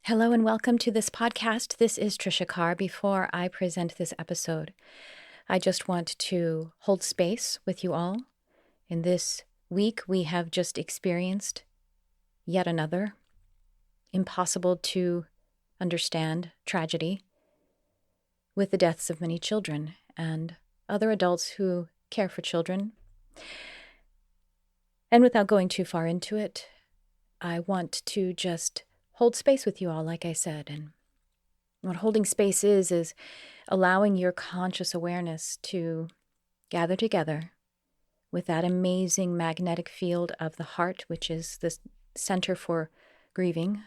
Hello and welcome to this podcast. This is Tricia Carr. Before I present this episode, I just want to hold space with you all. In this week, we have just experienced yet another impossible to understand tragedy with the deaths of many children and other adults who care for children. And without going too far into it, I want to just hold space with you all, like I said. And what holding space is allowing your conscious awareness to gather together with that amazing magnetic field of the heart, which is the center for grieving,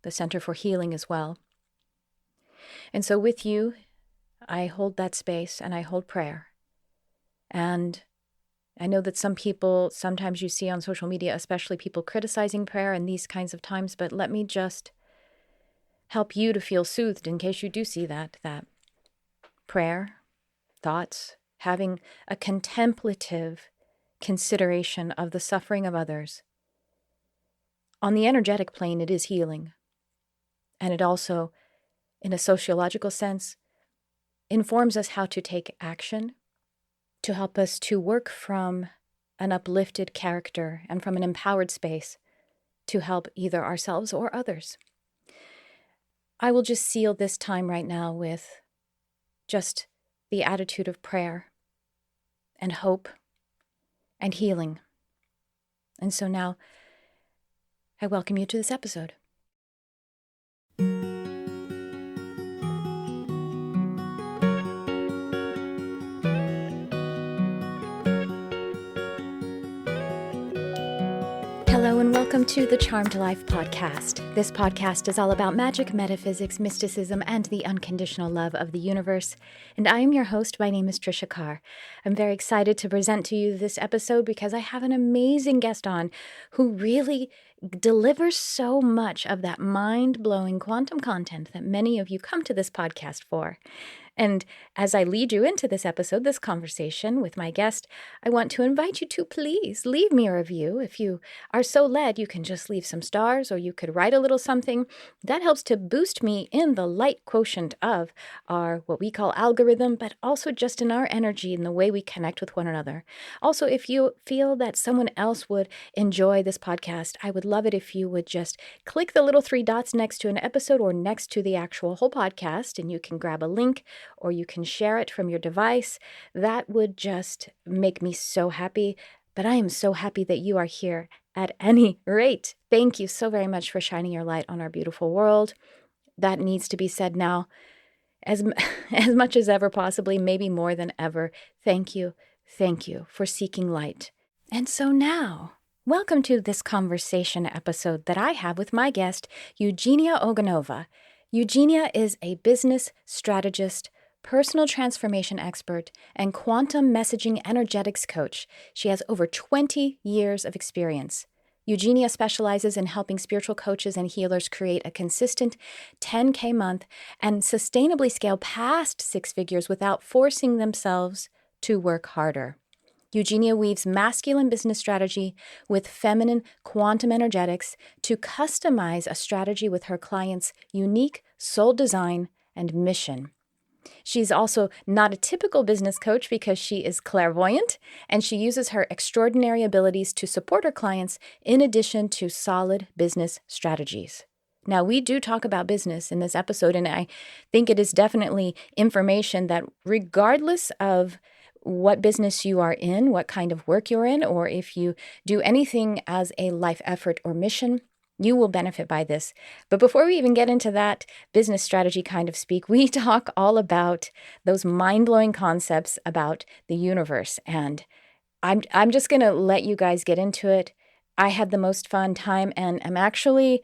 the center for healing as well. And so with you, I hold that space and I hold prayer. And I know that some people, sometimes you see on social media, especially people criticizing prayer in these kinds of times, but let me just help you to feel soothed in case you do see that prayer, thoughts, having a contemplative consideration of the suffering of others. On the energetic plane, it is healing. And it also, in a sociological sense, informs us how to take action to help us to work from an uplifted character and from an empowered space to help either ourselves or others. I will just seal this time right now with just the attitude of prayer and hope and healing. And so now I welcome you to this episode. Hello and welcome to the Charmed Life podcast. This podcast is all about magic, metaphysics, mysticism, and the unconditional love of the universe. And I am your host. My name is Tricia Carr. I'm very excited to present to you this episode because I have an amazing guest on who really delivers so much of that mind-blowing quantum content that many of you come to this podcast for. And as I lead you into this episode, this conversation with my guest, I want to invite you to please leave me a review. If you are so led, you can just leave some stars or you could write a little something. That helps to boost me in the light quotient of our, what we call algorithm, but also just in our energy and the way we connect with one another. Also, if you feel that someone else would enjoy this podcast, I would love it if you would just click the little 3 dots next to an episode or next to the actual whole podcast, and you can grab a link or you can share it from your device. That would just make me so happy. But I am so happy that you are here at any rate. Thank you so very much for shining your light on our beautiful world. That needs to be said now as much as ever possibly, maybe more than ever. Thank you for seeking light. And so now, welcome to this conversation episode that I have with my guest, Eugenia Oganova. Eugenia is a business strategist, personal transformation expert, and quantum messaging energetics coach. She has over 20 years of experience. Eugenia specializes in helping spiritual coaches and healers create a consistent 10K month and sustainably scale past 6 figures without forcing themselves to work harder. Eugenia weaves masculine business strategy with feminine quantum energetics to customize a strategy with her clients' unique soul design and mission. She's also not a typical business coach because she is clairvoyant, and she uses her extraordinary abilities to support her clients in addition to solid business strategies. Now, we do talk about business in this episode, and I think it is definitely information that regardless of what business you are in, what kind of work you're in, or if you do anything as a life effort or mission, you will benefit by this. But before we even get into that business strategy kind of speak, we talk all about those mind-blowing concepts about the universe. And I'm just going to let you guys get into it. I had the most fun time, and I'm actually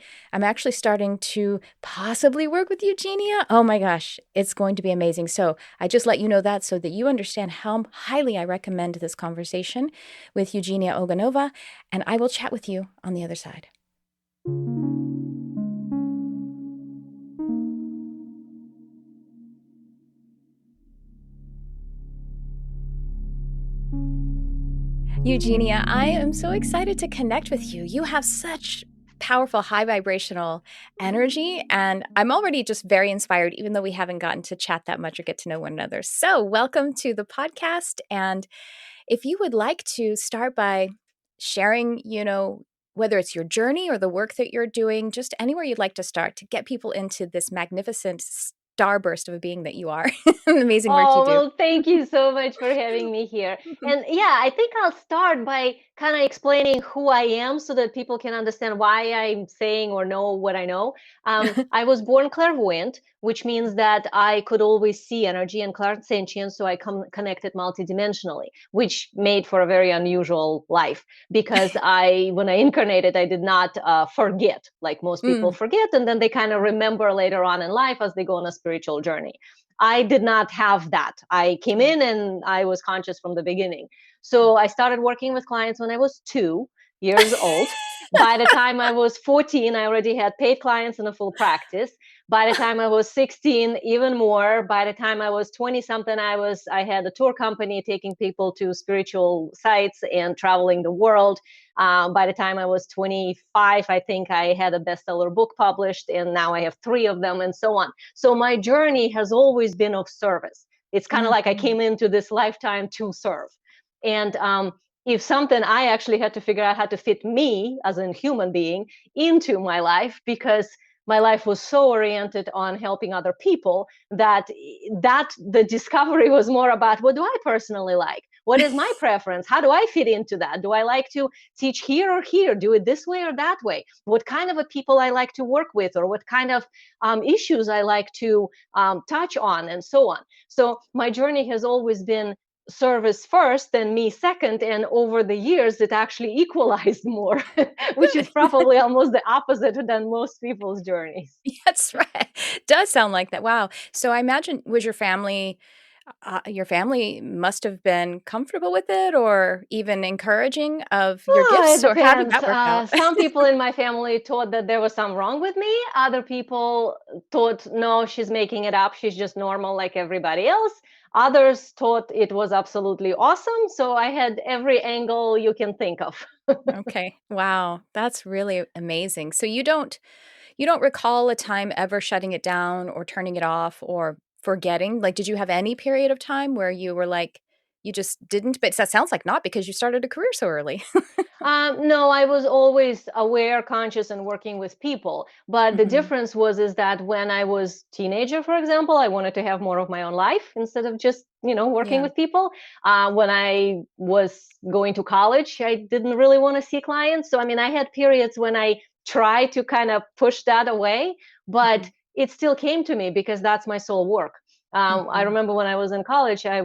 starting to possibly work with Eugenia. Oh my gosh, it's going to be amazing. So I just let you know that so that you understand how highly I recommend this conversation with Eugenia Oganova, and I will chat with you on the other side. Eugenia, I am so excited to connect with you. You have such powerful, high vibrational energy. And I'm already just very inspired, even though we haven't gotten to chat that much or get to know one another. So, welcome to the podcast. And if you would like to start by sharing, whether it's your journey or the work that you're doing, just anywhere you'd like to start to get people into this magnificent starburst of a being that you are, amazing work you Oh, do. well, thank you so much for having me here. And yeah, I think I'll start by kind of explaining who I am so that people can understand why I'm saying or know what I know. I was born clairvoyant, which means that I could always see energy and clairsentient, so I connected multidimensionally, which made for a very unusual life because when I incarnated, I did not forget like most people Mm, forget, and then they kind of remember later on in life as they go on a spiritual journey. I did not have that. I came in and I was conscious from the beginning. So I started working with clients when I was 2 years old. By the time I was 14, I already had paid clients and a full practice. By the time I was 16, even more. By the time I was 20 something, I had a tour company taking people to spiritual sites and traveling the world. By the time I was 25, I think I had a bestseller book published, and now I have 3 of them, and so on. So my journey has always been of service. It's kind of like I mhm. came into this lifetime to serve. And if something, I actually had to figure out how to fit me as a human being into my life, because my life was so oriented on helping other people that the discovery was more about, what do I personally like? What is my preference? How do I fit into that? Do I like to teach here or here? Do it this way or that way? What kind of a people I like to work with, or what kind of issues I like to touch on, and so on. So my journey has always been service first, then me second, and over the years it actually equalized more, which is Good. probably almost the opposite than most people's journeys. That's right. Does sound like that. Wow. So I imagine was your family must have been comfortable with it or even encouraging of your Oh, it gifts, or how did depends. that work out? Some people in my family thought that there was something wrong with me. Other people thought, no, she's making it up. She's just normal like everybody else. Others thought it was absolutely awesome. So I had every angle you can think of. Okay. Wow. That's really amazing. So you don't recall a time ever shutting it down or turning it off or forgetting? Like, did you have any period of time where you were like, you just didn't? But that sounds like not because you started a career so early. No, I was always aware, conscious, and working with people. But the Hmm. difference is that when I was teenager, for example, I wanted to have more of my own life instead of just, working Yeah. with people. When I was going to college, I didn't really want to see clients. So, I mean, I had periods when I tried to kind of push that away, Hmm. but it still came to me because that's my soul work. I Hmm. remember when I was in college, I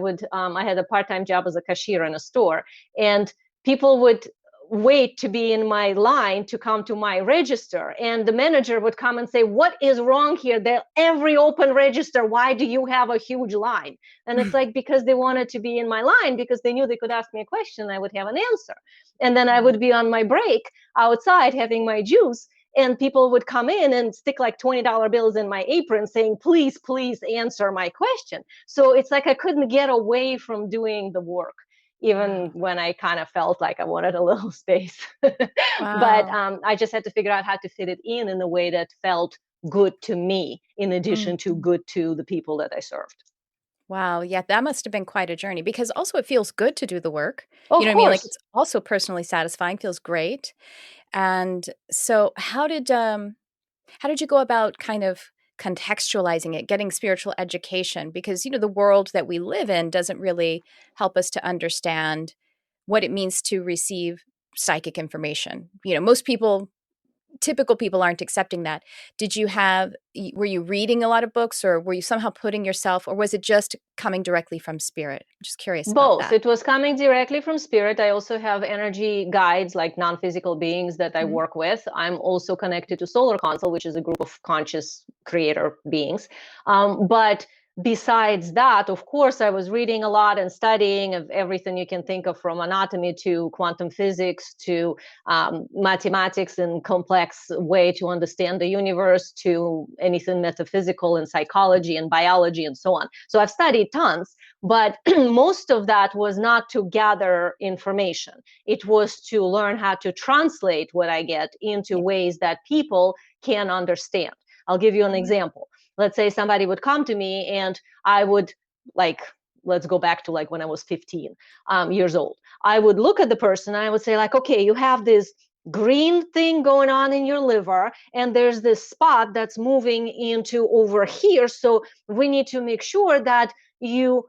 had a part-time job as a cashier in a store, and people would wait to be in my line to come to my register, and the manager would come and say, what is wrong here? They're every open register, why do you have a huge line? And it's like, because they wanted to be in my line, because they knew they could ask me a question, I would have an answer. And then I Wow. would be on my break outside having my juice, and people would come in and stick like $20 bills in my apron saying, please, please answer my question. So it's like I couldn't get away from doing the work, even Wow. when I kind of felt like I wanted a little space. But Wow. I just had to figure out how to fit it in a way that felt good to me, in addition to Mhm. good to the people that I served. Wow. Yeah, that must have been quite a journey because also it feels good to do the work. You Of know what I mean? Like course. it's also personally satisfying, feels great. And so how did you go about kind of contextualizing it, getting spiritual education? Because, the world that we live in doesn't really help us to understand what it means to receive psychic information. Most people, typical people aren't accepting that. Were you reading a lot of books or were you somehow putting yourself, or was it just coming directly from spirit? I'm just curious about Both. that. It was coming directly from spirit. I also have energy guides, like non-physical beings that I Mhm. work with. I'm also connected to Solar Council, which is a group of conscious creator beings. But besides that, of course, I was reading a lot and studying of everything you can think of, from anatomy to quantum physics to mathematics and complex way to understand the universe, to anything metaphysical and psychology and biology and so on. So I've studied tons, but most of that was not to gather information. It was to learn how to translate what I get into ways that people can understand. I'll give you an example. Let's say somebody would come to me and I would, like, let's go back to like when I was 15 years old. I would look at the person and I would say like, okay, you have this green thing going on in your liver and there's this spot that's moving into over here. So we need to make sure that you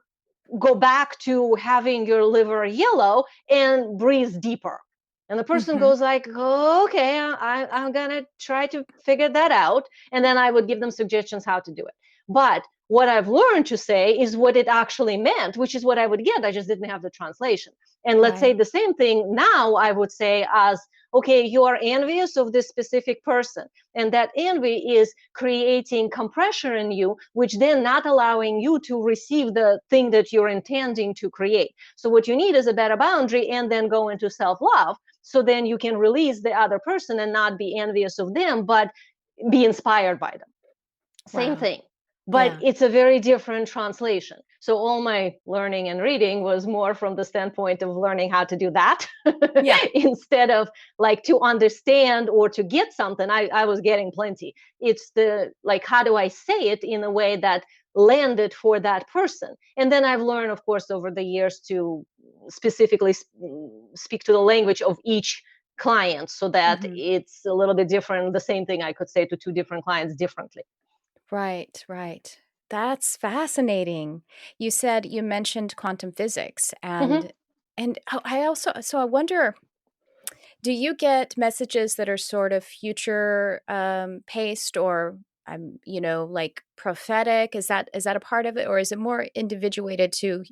go back to having your liver yellow and breathe deeper. And the person goes like, oh, okay, I'm going to try to figure that out. And then I would give them suggestions how to do it. But what I've learned to say is what it actually meant, which is what I would get. I just didn't have the translation. And let's say the same thing now, I would say as, okay, you are envious of this specific person. And that envy is creating compression in you, which then not allowing you to receive the thing that you're intending to create. So what you need is a better boundary and then go into self-love. So then you can release the other person and not be envious of them, but be inspired by them. Same thing. But it's a very different translation. So all my learning and reading was more from the standpoint of learning how to do that instead of like to understand or to get something. I was getting plenty. It's the like, how do I say it in a way that landed for that person? And then I've learned, of course, over the years to specifically speak to the language of each client so that it's a little bit different. The same thing I could say to two different clients differently. Right, right. That's fascinating. You mentioned quantum physics and I wonder, do you get messages that are sort of future paced or like prophetic? Is that a part of it, or is it more individuated to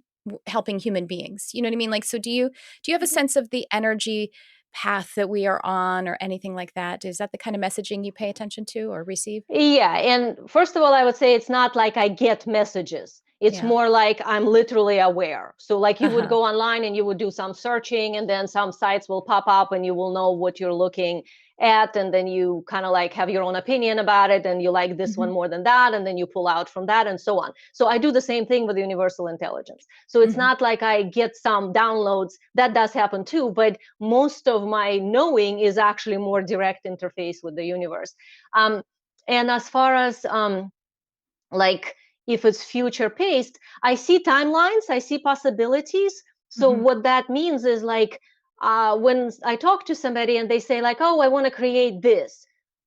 helping human beings? You know what I mean? Like, so do you have a sense of the energy path that we are on or anything like that? Is that the kind of messaging you pay attention to or receive? Yeah. And first of all, I would say it's not like I get messages. It's more like I'm literally aware. So like you would go online and you would do some searching and then some sites will pop up and you will know what you're looking at. And then you kind of like have your own opinion about it. And you like this one more than that. And then you pull out from that and so on. So I do the same thing with universal intelligence. So it's not like I get some downloads. That does happen too. But most of my knowing is actually more direct interface with the universe. And as far as like if it's future paced, I see timelines, I see possibilities. So what that means is like when I talk to somebody and they say like, oh, I want to create this.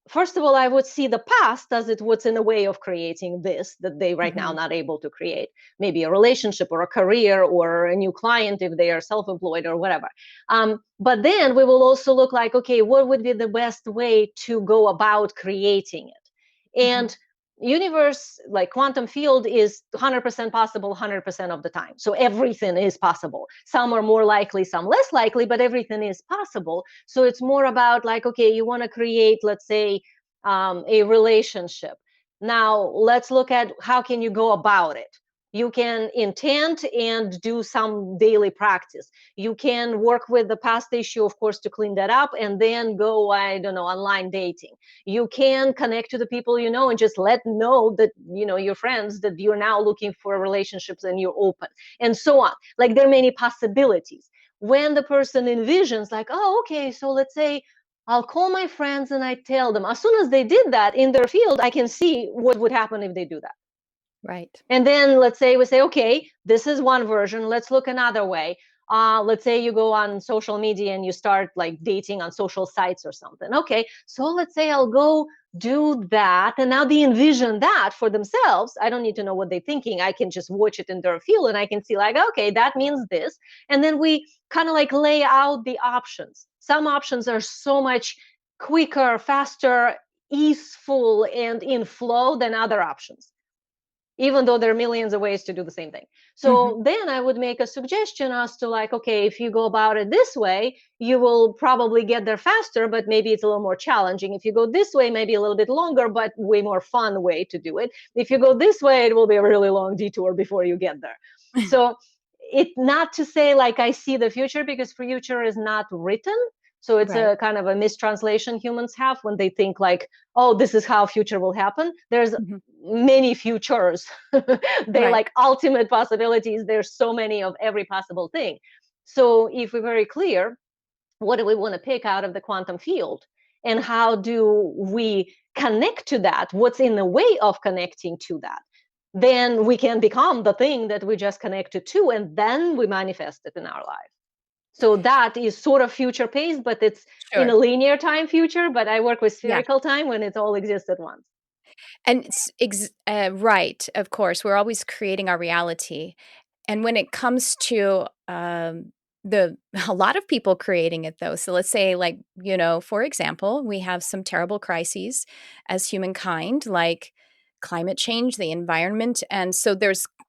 First of all, I would see the past as it what's in the way of creating this that they right now not able to create. Maybe a relationship or a career or a new client if they are self-employed or whatever. But then we will also look like, okay, what would be the best way to go about creating it? And universe, like quantum field, is 100% possible 100% of the time. So everything is possible. Some are more likely, some less likely, but everything is possible. So it's more about like, okay, you want to create, let's say, a relationship. Now let's look at how can you go about it. You can intend and do some daily practice. You can work with the past issue, of course, to clean that up and then go, I don't know, online dating. You can connect to the people you know and just let know that, you know, your friends that you're now looking for relationships and you're open and so on. Like there are many possibilities. When the person envisions like, oh, okay, so let's say I'll call my friends and I tell them, as soon as they did that in their field, I can see what would happen if they do that. Right. And then let's say we say, okay, this is one version. Let's look another way. Let's say you go on social media and you start like dating on social sites or something. Okay, so let's say I'll go do that. And now they envision that for themselves. I don't need to know what they're thinking. I can just watch it in their field and I can see like, okay, that means this. And then we kind of like lay out the options. Some options are so much quicker, faster, easeful, and in flow than other options. even though there are millions of ways to do the same thing. So then I would make a suggestion as to like, okay, if you go about it this way, you will probably get there faster, but maybe it's a little more challenging. If you go this way, maybe a little bit longer, but way more fun way to do it. If you go this way, it will be a really long detour before you get there. So it, not to say like I see the future, because future is not written. So it's a kind of a mistranslation humans have when they think like, oh, this is how future will happen. There's many futures. They like ultimate possibilities. There's so many of every possible thing. So if we're very clear, what do we want to pick out of the quantum field? And how do we connect to that? What's in the way of connecting to that? Then we can become the thing that we just connected to, and then we manifest it in our life. So that is sort of future paced, but it's in a linear time future. But I work with spherical time when it all exists at once. And right, of course, we're always creating our reality. And when it comes to a lot of people creating it though. So let's say like, for example, we have some terrible crises as humankind, like climate change, the environment. And so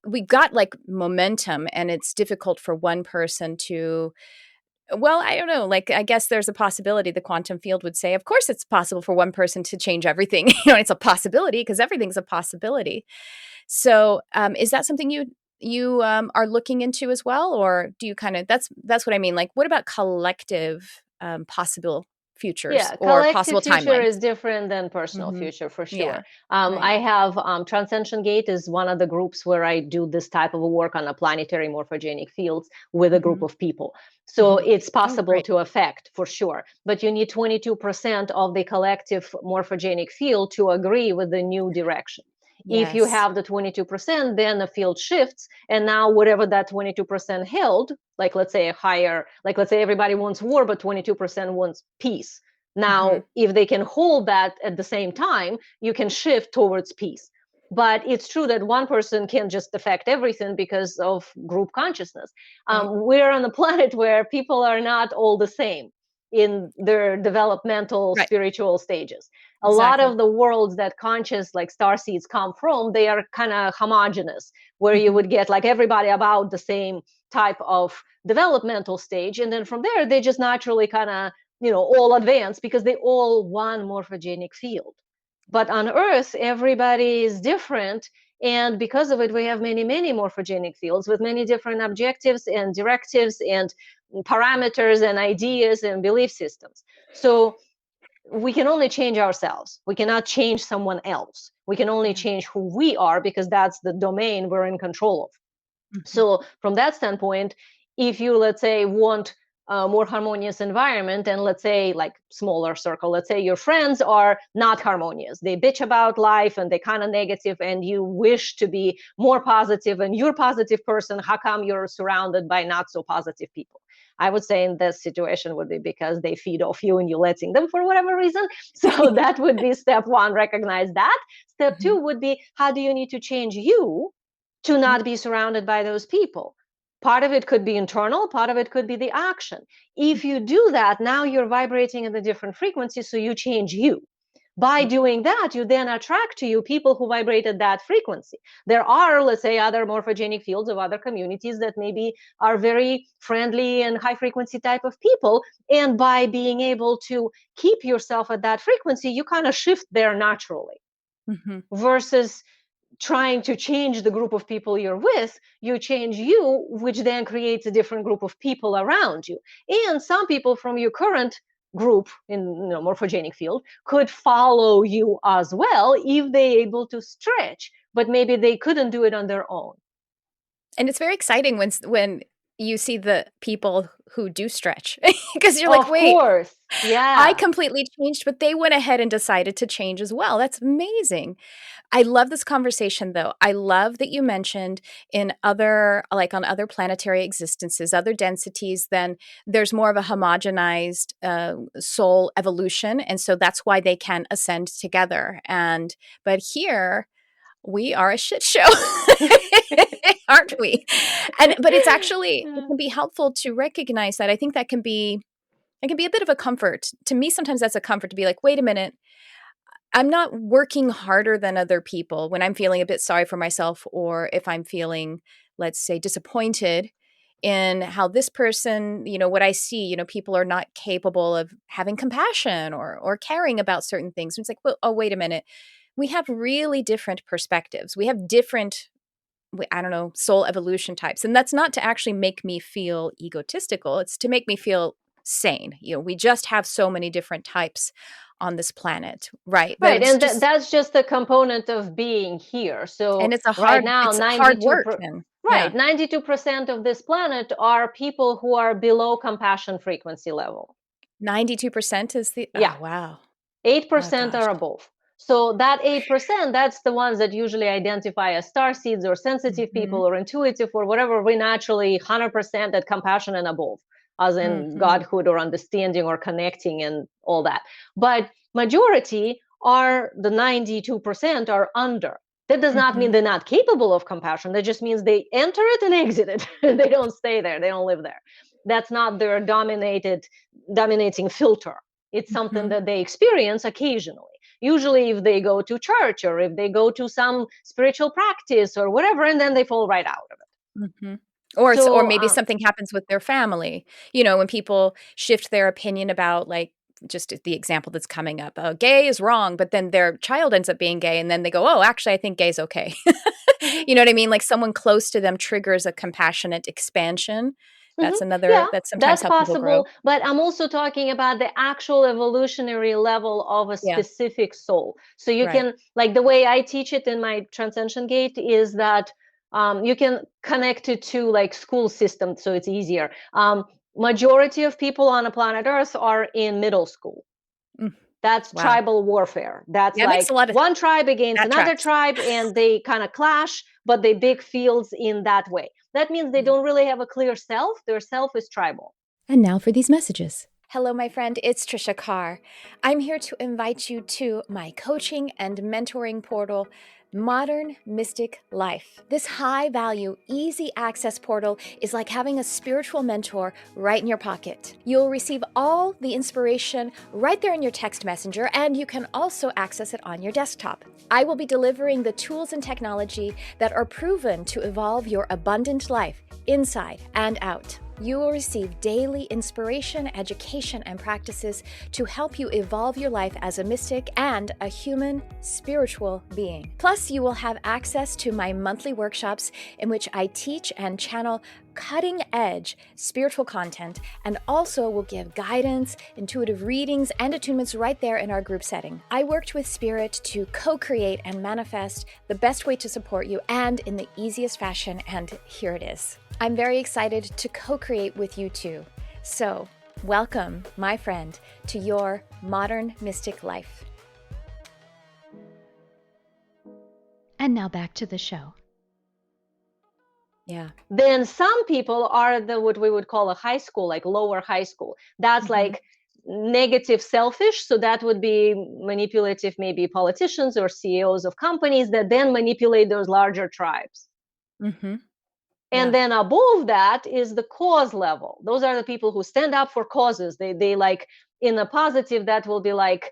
we've got like momentum, and it's difficult for one person to, well, I don't know. Like, I guess there's a possibility the quantum field would say, of course, it's possible for one person to change everything. It's a possibility because everything's a possibility. So, is that something you are looking into as well, or do you kind of that's what I mean? Like, what about collective possible futures or possible collective future timelines? is different than personal future for sure. I have Transcension Gate is one of the groups where I do this type of work on a planetary morphogenic fields with a group of people. So it's possible to affect for sure, but you need 22% of the collective morphogenic field to agree with the new direction. Yes. If you have the 22%, then the field shifts. And now whatever that 22% held, like let's say let's say everybody wants war, but 22% wants peace. Now, if they can hold that at the same time, you can shift towards peace. But it's true that one person can't just affect everything because of group consciousness. We're on a planet where people are not all the same in their developmental spiritual stages. A lot of the worlds that conscious like star seeds come from, they are kind of homogenous, where you would get like everybody about the same type of developmental stage, and then from there they just naturally kind of all advance because they all one morphogenic field. But on Earth everybody is different, and because of it we have many morphogenic fields with many different objectives and directives and parameters and ideas and belief systems. So we can only change ourselves. We cannot change someone else. We can only change who we are, because that's the domain we're in control of. So from that standpoint, if you, let's say, want a more harmonious environment, and let's say like smaller circle, let's say your friends are not harmonious, they bitch about life and they kind of negative, and you wish to be more positive, and you're a positive person, how come you're surrounded by not so positive people? I would say in this situation would be because they feed off you and you're letting them for whatever reason. So that would be step one, recognize that. Step two would be, how do you need to change you to not be surrounded by those people? Part of it could be internal, part of it could be the action. If you do that, now you're vibrating in a different frequency, so you change you. By doing that, you then attract to you people who vibrate at that frequency. There are, let's say, other morphogenic fields of other communities that maybe are very friendly and high frequency type of people. And by being able to keep yourself at that frequency, you kind of shift there naturally. Versus trying to change the group of people you're with, you change you, which then creates a different group of people around you. And some people from your current group in morphogenic field could follow you as well if they're able to stretch, but maybe they couldn't do it on their own. And it's very exciting when you see the people who do stretch, because you're like, wait, of course, yeah, I completely changed, but they went ahead and decided to change as well. That's amazing. I love this conversation, though. I love that you mentioned on other planetary existences, other densities, then there's more of a homogenized soul evolution. And so that's why they can ascend together. But here we are a shit show, aren't we? But it's actually, it can be helpful to recognize that. I think that can be a bit of a comfort. To me, sometimes that's a comfort to be like, wait a minute, I'm not working harder than other people when I'm feeling a bit sorry for myself, or if I'm feeling, let's say, disappointed in how this person, what I see, people are not capable of having compassion or caring about certain things. It's like, well, oh, wait a minute. We have really different perspectives. We have different, I don't know, soul evolution types. And that's not to actually make me feel egotistical. It's to make me feel sane. We just have so many different types on this planet, right? That Right, it's and just, that's just a component of being here. So and right now, it's hard work. And yeah, 92% of this planet are people who are below compassion frequency level. 92% is the, Yeah, oh, wow. Oh, 8% gosh. are above. So that 8%, that's the ones that usually identify as star seeds or sensitive Mm-hmm. people or intuitive or whatever. We naturally 100% at compassion and above, as in Mm-hmm. godhood or understanding or connecting and all that. But majority are the 92% are under. That does not Mm-hmm. mean they're not capable of compassion. That just means they enter it and exit it. They don't stay there. They don't live there. That's not their dominating filter. It's something Mm-hmm. that they experience occasionally. Usually, if they go to church or if they go to some spiritual practice or whatever, and then they fall right out of it. Mm-hmm. Or So, maybe something happens with their family. When people shift their opinion about, like, just the example that's coming up, gay is wrong, but then their child ends up being gay, and then they go, oh, actually, I think gay's okay. mhm, You know what I mean? Like someone close to them triggers a compassionate expansion. mhm, yeah, That's sometimes that's how people grow. possible. But I'm also talking about the actual evolutionary level of a Yeah, specific soul. So you right. can, like the way I teach it in my Transcension Gate, is that you can connect it to like school system, so it's easier. Majority of people on the planet Earth are in middle school. Mm, That's wow. tribal warfare. That's That makes like a lot of one tribe against that another tracks. tribe, and they kind of clash, but they big fields in that way. That means they Yeah. don't really have a clear self. Their self is tribal. And now for these messages. Hello, my friend. It's Tricia Carr. I'm here to invite you to my coaching and mentoring portal, Modern Mystic Life. This high value, easy access portal is like having a spiritual mentor right in your pocket. You'll receive all the inspiration right there in your text messenger, and you can also access it on your desktop. I will be delivering the tools and technology that are proven to evolve your abundant life inside and out. You will receive daily inspiration, education, and practices to help you evolve your life as a mystic and a human spiritual being. Plus, you will have access to my monthly workshops in which I teach and channel cutting-edge spiritual content, and also will give guidance, intuitive readings, and attunements right there in our group setting. I worked with Spirit to co-create and manifest the best way to support you and in the easiest fashion, and here it is. I'm very excited to co-create with you too. So, welcome, my friend, to your modern mystic life. And now back to the show. Yeah. Then some people are the what we would call a high school, like lower high school. That's like negative selfish. So that would be manipulative, maybe politicians or CEOs of companies that then manipulate those larger tribes. Mm-hmm. And Yeah. then above that is the cause level. Those are the people who stand up for causes. They like, in a positive, that will be like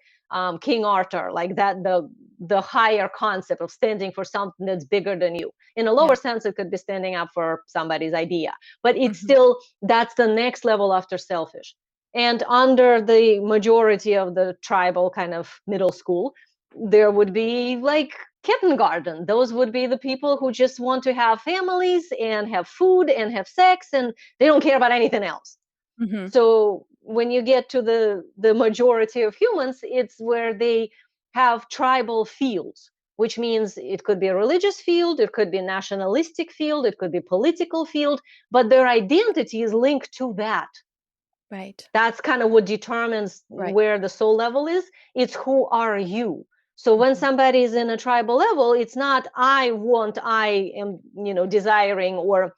King Arthur, like that, the higher concept of standing for something that's bigger than you. In a lower Yeah. sense, it could be standing up for somebody's idea, but it's Mm-hmm. still, that's the next level after selfish. And under the majority of the tribal kind of middle school, there would be like kitten garden. Those would be the people who just want to have families and have food and have sex, and they don't care about anything else. Mm-hmm. So when you get to the majority of humans, it's where they have tribal fields, which means it could be a religious field, it could be a nationalistic field, it could be a political field, but their identity is linked to that. Right. That's kind of what determines Right. where the soul level is. It's who are you. So when somebody is in a tribal level, it's not I want, I am, desiring, or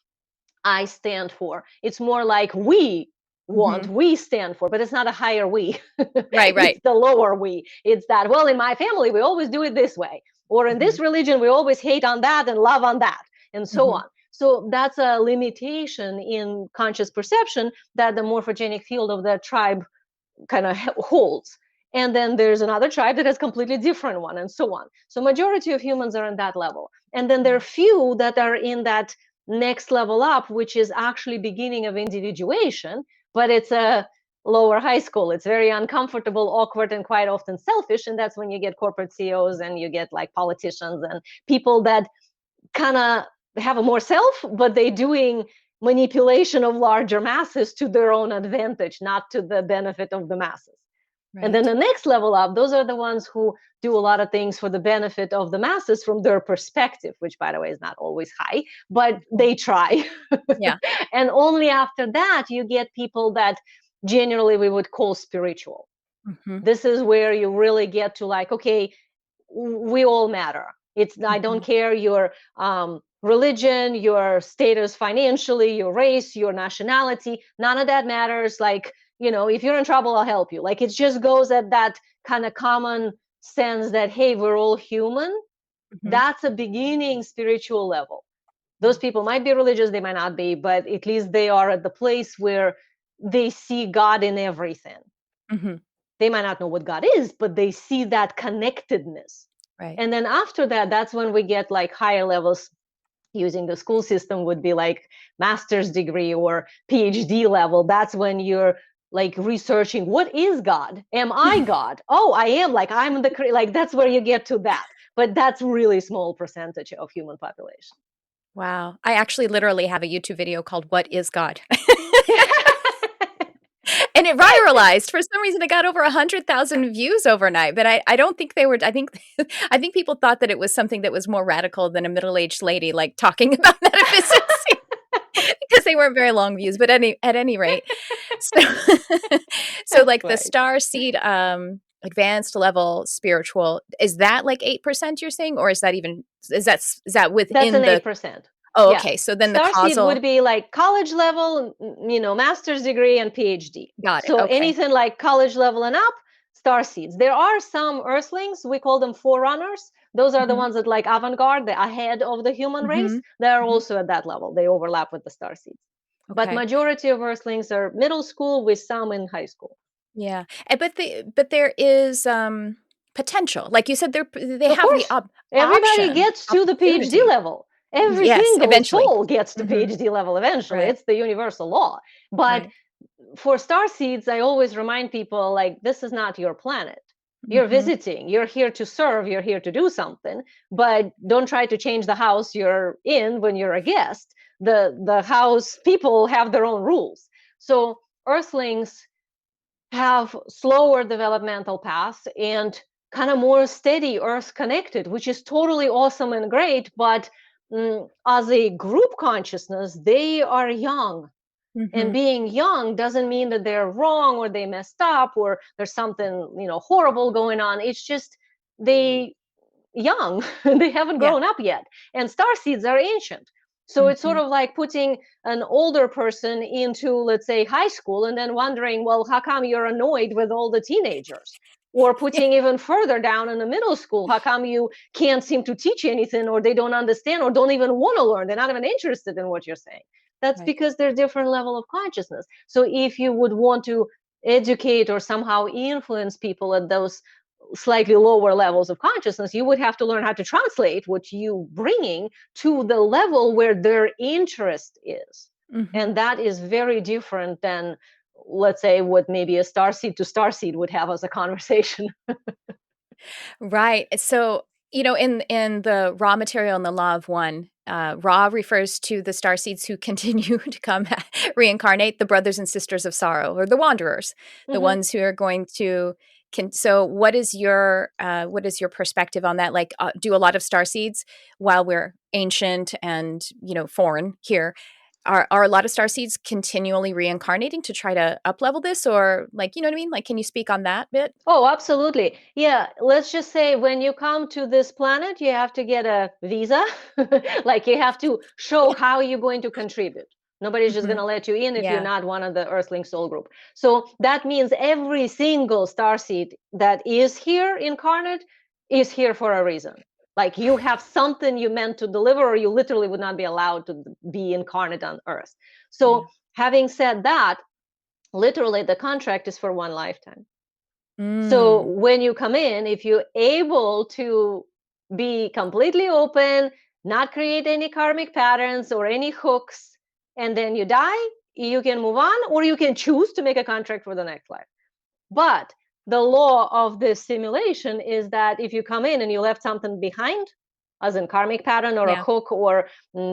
I stand for. It's more like we want, Mm-hmm. we stand for, but it's not a higher we. Right. It's Right. the lower we. It's that, well, in my family, we always do it this way. Or in Mm-hmm. this religion, we always hate on that and love on that, and so Mm-hmm. on. So that's a limitation in conscious perception that the morphogenic field of that tribe kind of holds. And then there's another tribe that has completely different one, and so on. So majority of humans are in that level. And then there are few that are in that next level up, which is actually beginning of individuation, but it's a lower high school. It's very uncomfortable, awkward, and quite often selfish. And that's when you get corporate CEOs and you get like politicians and people that kind of have a more self, but they're doing manipulation of larger masses to their own advantage, not to the benefit of the masses. Right. And then the next level up, those are the ones who do a lot of things for the benefit of the masses from their perspective, which, by the way, is not always high, but they try. Yeah. And only after that, you get people that generally we would call spiritual. Mm-hmm. This is where you really get to like, okay, we all matter. It's I don't care your religion, your status financially, your race, your nationality. None of that matters. Like, if you're in trouble, I'll help you. Like, it just goes at that kind of common sense that, hey, we're all human. Mm-hmm. That's a beginning spiritual level. Those people might be religious, they might not be, but at least they are at the place where they see God in everything. Mm-hmm. They might not know what God is, but they see that connectedness. Right. And then after that, that's when we get like higher levels. Using the school system would be like master's degree or PhD level. That's when you're like researching, what is God? Am I God? Oh, I am. Like, I'm like, that's where you get to that. But that's really small percentage of human population. Wow. I actually literally have a YouTube video called What is God? And it viralized. For some reason, it got over 100,000 views overnight. But I don't think they were. I think people thought that it was something that was more radical than a middle-aged lady like talking about metaphysics, because they weren't very long views. But at any rate, so like the star seed, advanced level spiritual, is that like 8% you're saying, or is that within that's an the 8%? Oh, Yeah. okay. So then the Starseed causal would be like college level, master's degree and PhD. Got it. So Okay. anything like college level and up, starseeds. There are some earthlings, we call them forerunners. Those are the ones that like avant-garde, they're ahead of the human race. They're also at that level. They overlap with the starseeds. But Okay. majority of earthlings are middle school with some in high school. Yeah. But there is potential. Like you said, they Of have course, the everybody option, gets to the PhD opportunity. level. Every Yes, single eventually. soul gets to PhD level eventually. Right. It's the universal law. But Right. for star seeds, I always remind people like, this is not your planet. You're Mhm. visiting, you're here to serve, you're here to do something, but don't try to change the house you're in when you're a guest. The house people have their own rules. So earthlings have slower developmental paths and kind of more steady earth connected, which is totally awesome and great. But as a group consciousness, they are young. And being young doesn't mean that they're wrong or they messed up or there's something horrible going on. It's just they young. They haven't Yeah. grown up yet. And star seeds are ancient. So it's sort of like putting an older person into, let's say, high school and then wondering, well, how come you're annoyed with all the teenagers? Or putting even further down in the middle school, how come you can't seem to teach anything, or they don't understand, or don't even want to learn? They're not even interested in what you're saying. That's Right. because they're different level of consciousness. So if you would want to educate or somehow influence people at those slightly lower levels of consciousness, you would have to learn how to translate what you bringing to the level where their interest is. And that is very different than, let's say, what maybe a starseed to starseed would have as a conversation. Right. So, in the raw material in the Law of One, Ra refers to the starseeds who continue to come reincarnate, the brothers and sisters of sorrow, or the wanderers, the ones who are going to. So, what is your perspective on that? Like, do a lot of starseeds, while we're ancient and foreign here, are a lot of starseeds continually reincarnating to try to up-level this, or like, you know what I mean? Like, can you speak on that bit? Oh, absolutely. Yeah. Let's just say when you come to this planet, you have to get a visa. Like, you have to show how you're going to contribute. Nobody's just going to let you in if you're Yeah. not one of the Earthling soul group. So that means every single starseed that is here incarnate is here for a reason. Like, you have something you meant to deliver, or you literally would not be allowed to be incarnate on Earth. So having said that, literally the contract is for one lifetime. So Mm. when you come in, if you're able to be completely open, not create any karmic patterns or any hooks, and then you die, you can move on, or you can choose to make a contract for the next life. But the law of this simulation is that if you come in and you left something behind, as in karmic pattern or a Yeah. hook or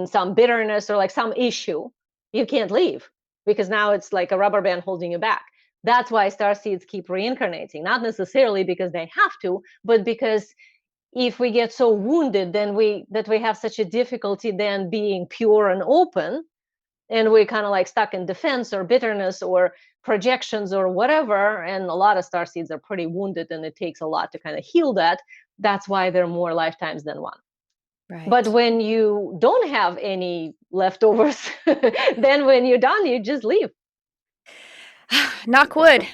some bitterness or like some issue, you can't leave because now it's like a rubber band holding you back. That's why star seeds keep reincarnating, not necessarily because they have to, but because if we get so wounded, then we have such a difficulty then being pure and open, and we're kind of like stuck in defense or bitterness or projections or whatever. And a lot of star seeds are pretty wounded, and it takes a lot to kind of heal that. That's why there are more lifetimes than one. But Right. when you don't have any leftovers, then when you're done, you just leave. Knock wood.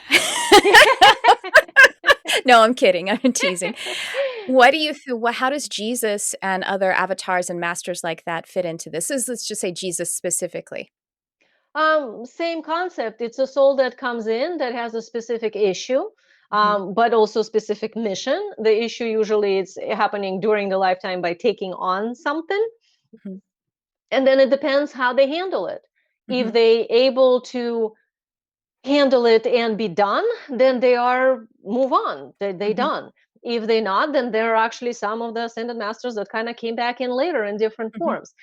No, I'm kidding. I'm teasing. What do you feel? How does Jesus and other avatars and masters like that fit into this? Let's just say Jesus specifically. Same concept. It's a soul that comes in that has a specific issue, Hmm. but also specific mission. The issue usually it's happening during the lifetime by taking on something, Hmm. and then it depends how they handle it. Hmm. If they able to handle it and be done, then they are move on. They Hmm. done. If they not, then there are actually some of the ascended masters that kind of came back in later in different Hmm. forms.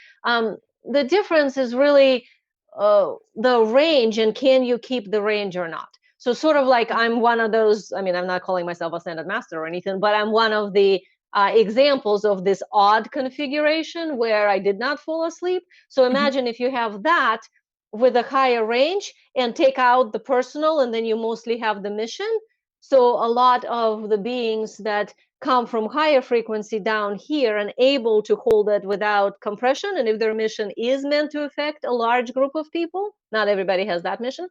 The difference is really the range, and can you keep the range or not. So sort of like I'm one of those. I mean, I'm not calling myself ascended master or anything, but I'm one of the examples of this odd configuration where I did not fall asleep. So Hmm. imagine if you have that with a higher range and take out the personal, and then you mostly have the mission. So a lot of the beings that come from higher frequency down here and able to hold it without compression, and if their mission is meant to affect a large group of people, not everybody has that mission,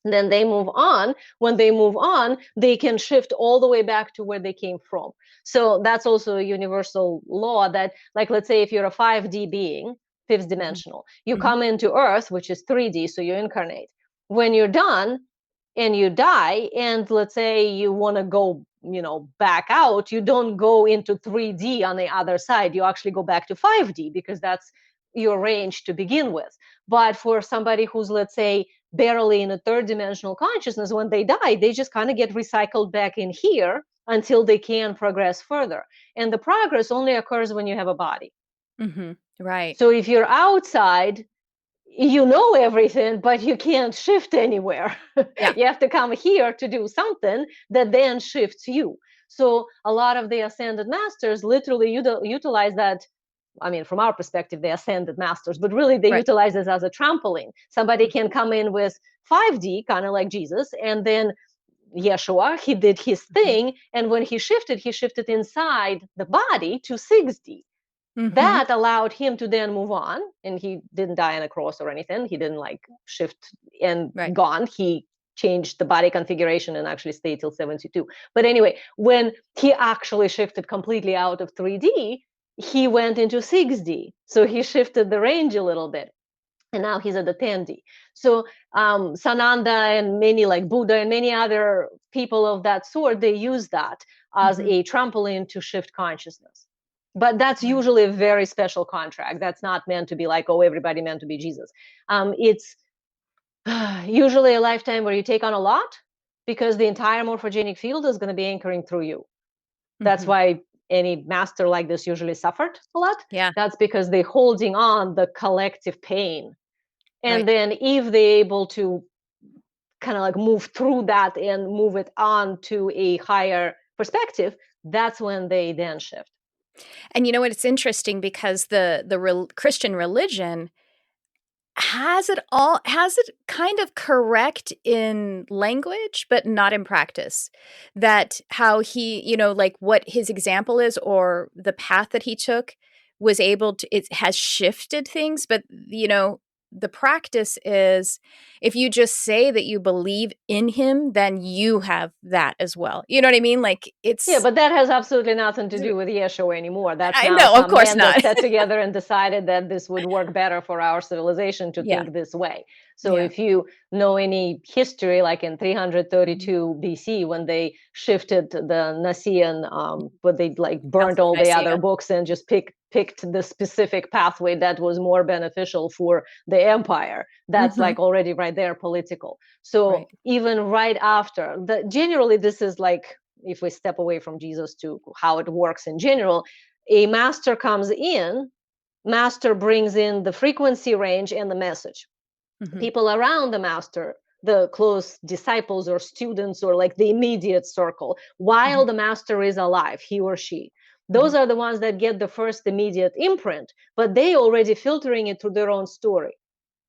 then they move on. When they move on, they can shift all the way back to where they came from. So that's also a universal law that, like, let's say if you're a 5D being, fifth Hmm. dimensional, you Hmm. come into Earth, which is 3D, so you incarnate. When you're done and you die, and let's say you want to go, back out, you don't go into 3D on the other side. You actually go back to 5D because that's your range to begin with. But for somebody who's, let's say, barely in a third dimensional consciousness, when they die, they just kind of get recycled back in here until they can progress further. And the progress only occurs when you have a body. Hmm. Right. So if you're outside, you know everything, but you can't shift anywhere. Yeah. You have to come here to do something that then shifts you. So a lot of the ascended masters literally utilize that. I mean, from our perspective, they ascended masters, but really they Right. utilize this as a trampoline. Somebody can come in with 5D, kind of like Jesus, and then Yeshua, he did his Hmm. thing. And when he shifted inside the body to 6D. Hmm. That allowed him to then move on, and he didn't die on a cross or anything. He didn't like shift and Right. gone. He changed the body configuration and actually stayed till 72. But anyway, when he actually shifted completely out of 3D, he went into 6D. So he shifted the range a little bit. And now he's at the 10D. So Sananda and many like Buddha and many other people of that sort, they use that as Hmm. a trampoline to shift consciousness. But that's Right. usually a very special contract. That's not meant to be like, oh, everybody meant to be Jesus. It's usually a lifetime where you take on a lot because the entire morphogenic field is going to be anchoring through you. That's Hmm. why any master like this usually suffered a lot. Yeah. That's because they're holding on the collective pain. And Right. then if they're able to kind of like move through that and move it on to a higher perspective, that's when they then shift. And you know what? It's interesting because the Christian religion has it kind of correct in language, but not in practice. That how he, like what his example is or the path that he took was able to, it has shifted things, but the practice is, if you just say that you believe in him, then you have that as well. You know what I mean? Like Yeah, it's, but that has absolutely nothing to do with Yeshua anymore. That's I now know, of some course men that not. sat together and decided that this would work better for our civilization to Yeah. think this way. So Yeah. if you know any history, like in Mhm. 332 BC, when they shifted the Nicene, but they like burnt Council of all the Nicaea. other books and just picked the specific pathway that was more beneficial for the empire. That's Hmm. like already right there political. So Right. even right after the, generally this is like, if we step away from Jesus to how it works in general, a master comes in, master brings in the frequency range and the message. Hmm. People around the master, the close disciples or students or like the immediate circle, while Hmm. the master is alive, he or she, those Hmm. are the ones that get the first immediate imprint, but they already filtering it through their own story.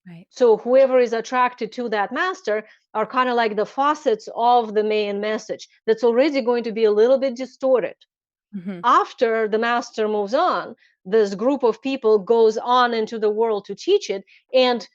Right. So whoever is attracted to that master are kind of like the faucets of the main message that's already going to be a little bit distorted. Hmm. After the master moves on, this group of people goes on into the world to teach it. And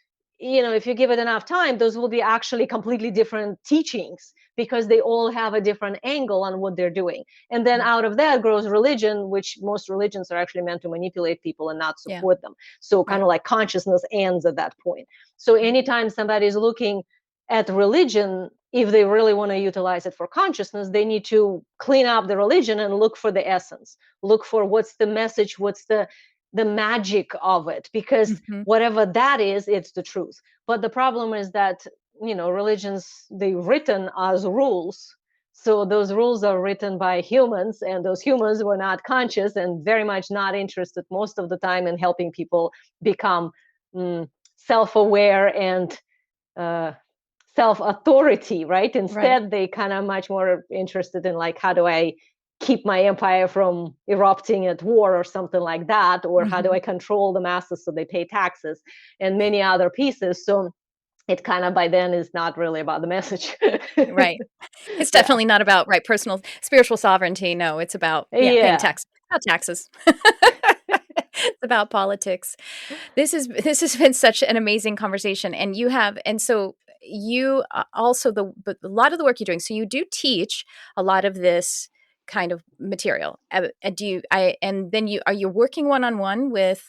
if you give it enough time, those will be actually completely different teachings because they all have a different angle on what they're doing. And then Yeah. out of that grows religion, which most religions are actually meant to manipulate people and not Yeah. support them. So kind Right. of like consciousness ends at that point. So Right. anytime somebody is looking at religion, if they really want to utilize it for consciousness, they need to clean up the religion and look for the essence, look for what's the message, what's the magic of it, because Hmm. whatever that is, it's the truth. But the problem is that religions, they're written as rules, so those rules are written by humans, and those humans were not conscious and very much not interested most of the time in helping people become self-aware and uh, self-authority, right? Right. Instead, they kind of much more interested in like, how do I keep my empire from erupting at war or something like that, or how do Hmm. I control the masses so they pay taxes and many other pieces. So it kind of by then is not really about the message. Right. It's Yeah, definitely not about right personal spiritual sovereignty. No, it's about paying yeah. tax, not taxes. It's about politics. This has been such an amazing conversation, and you have, and so you also but a lot of the work you're doing. So you do teach a lot of this kind of material. Do you? And then are you working one on one with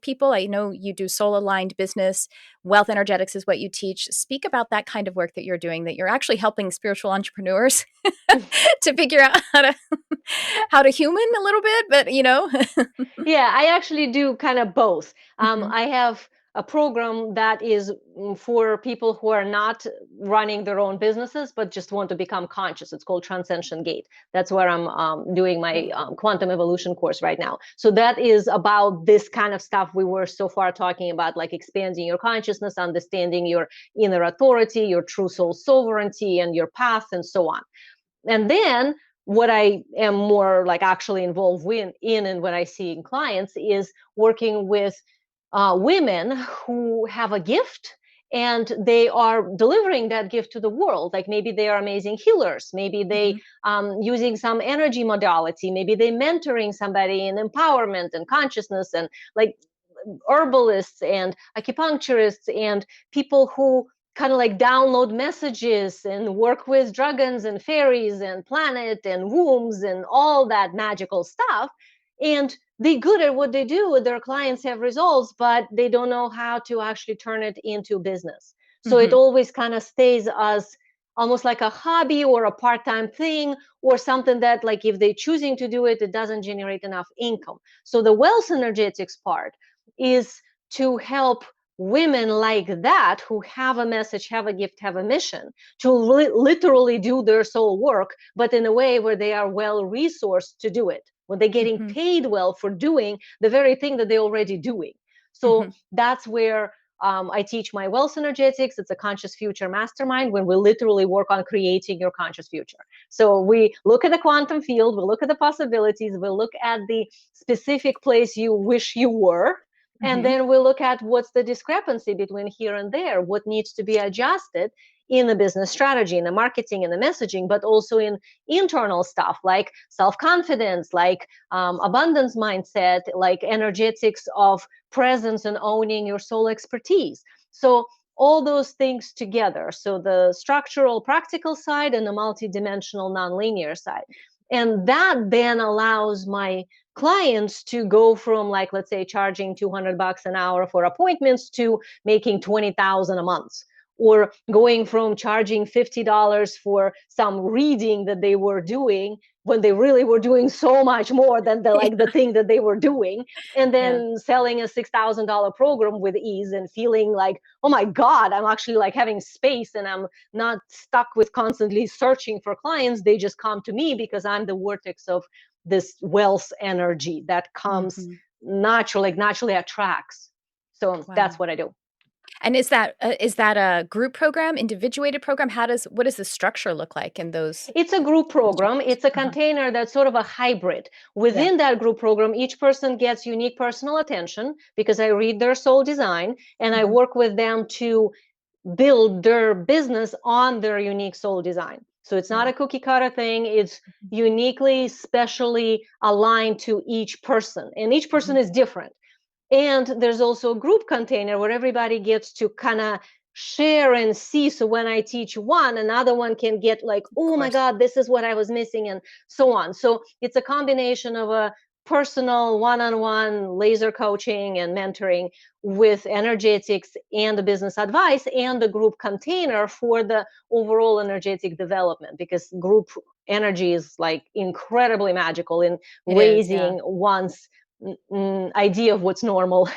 people? I know you do soul aligned business. Wealth energetics is what you teach. Speak about that kind of work that you're doing. That you're actually helping spiritual entrepreneurs to figure out how to human a little bit, but Yeah, I actually do kind of both. Mhm. I have a program that is for people who are not running their own businesses, but just want to become conscious. It's called Transcension Gate. That's where I'm doing my quantum evolution course right now. So that is about this kind of stuff we were so far talking about, like expanding your consciousness, understanding your inner authority, your true soul sovereignty, and your path, and so on. And then what I am more like actually involved in and what I see in clients is working with women who have a gift and they are delivering that gift to the world. Like maybe they are amazing healers, maybe they Mhm. using some energy modality, maybe they mentoring somebody in empowerment and consciousness, and like herbalists and acupuncturists and people who kind of like download messages and work with dragons and fairies and planet and wombs and all that magical stuff. And they're good at what they do. Their clients have results, but they don't know how to actually turn it into business. So it Mhm. always kind of stays as almost like a hobby or a part-time thing, or something that like if they're choosing to do it, it doesn't generate enough income. So the wealth energetics part is to help women like that who have a message, have a gift, have a mission to literally do their soul work, but in a way where they are well resourced to do it, when they're getting Mhm. paid well for doing the very thing that they're already doing. So Mhm. that's where I teach my wealth energetics. It's a conscious future mastermind when we literally work on creating your conscious future. So we look at the quantum field, we look at the possibilities, we look at the specific place you wish you were, and Mhm. then we look at what's the discrepancy between here and there, what needs to be adjusted in the business strategy, in the marketing, in the messaging, but also in internal stuff like self-confidence, like abundance mindset, like energetics of presence and owning your soul expertise. So all those things together. So the structural, practical side and the multidimensional, nonlinear side. And that then allows my clients to go from, like, let's say charging $200 an hour for appointments to making 20,000 a month, or going from charging $50 for some reading that they were doing when they really were doing so much more than the thing that they were doing, and Yeah. then selling a $6,000 program with ease and feeling like, oh my God, I'm actually like having space and I'm not stuck with constantly searching for clients. They just come to me because I'm the vortex of this wealth energy that comes Hmm. naturally, naturally attracts. So that's Wow. what I do. And is that a group program, individuated program? What does the structure look like in those? It's a group program. Institutions? It's a Uh-huh. container that's sort of a hybrid. Yeah. Within that group program, each person gets unique personal attention because I read their soul design and I Hmm. work with them to build their business on their unique soul design. So it's not Yeah. a cookie cutter thing. It's Mhm. uniquely, specially aligned to each person, and each person Mhm. is different. And there's also a group container where everybody gets to kind of share and see. So when I teach one, another one can get like, Of oh my course. God, this is what I was missing, and so on. So it's a combination of a personal one-on-one laser coaching and mentoring with energetics and the business advice, and the group container for the overall energetic development, because group energy is like incredibly magical in It is. Yeah. raising one's idea of what's normal.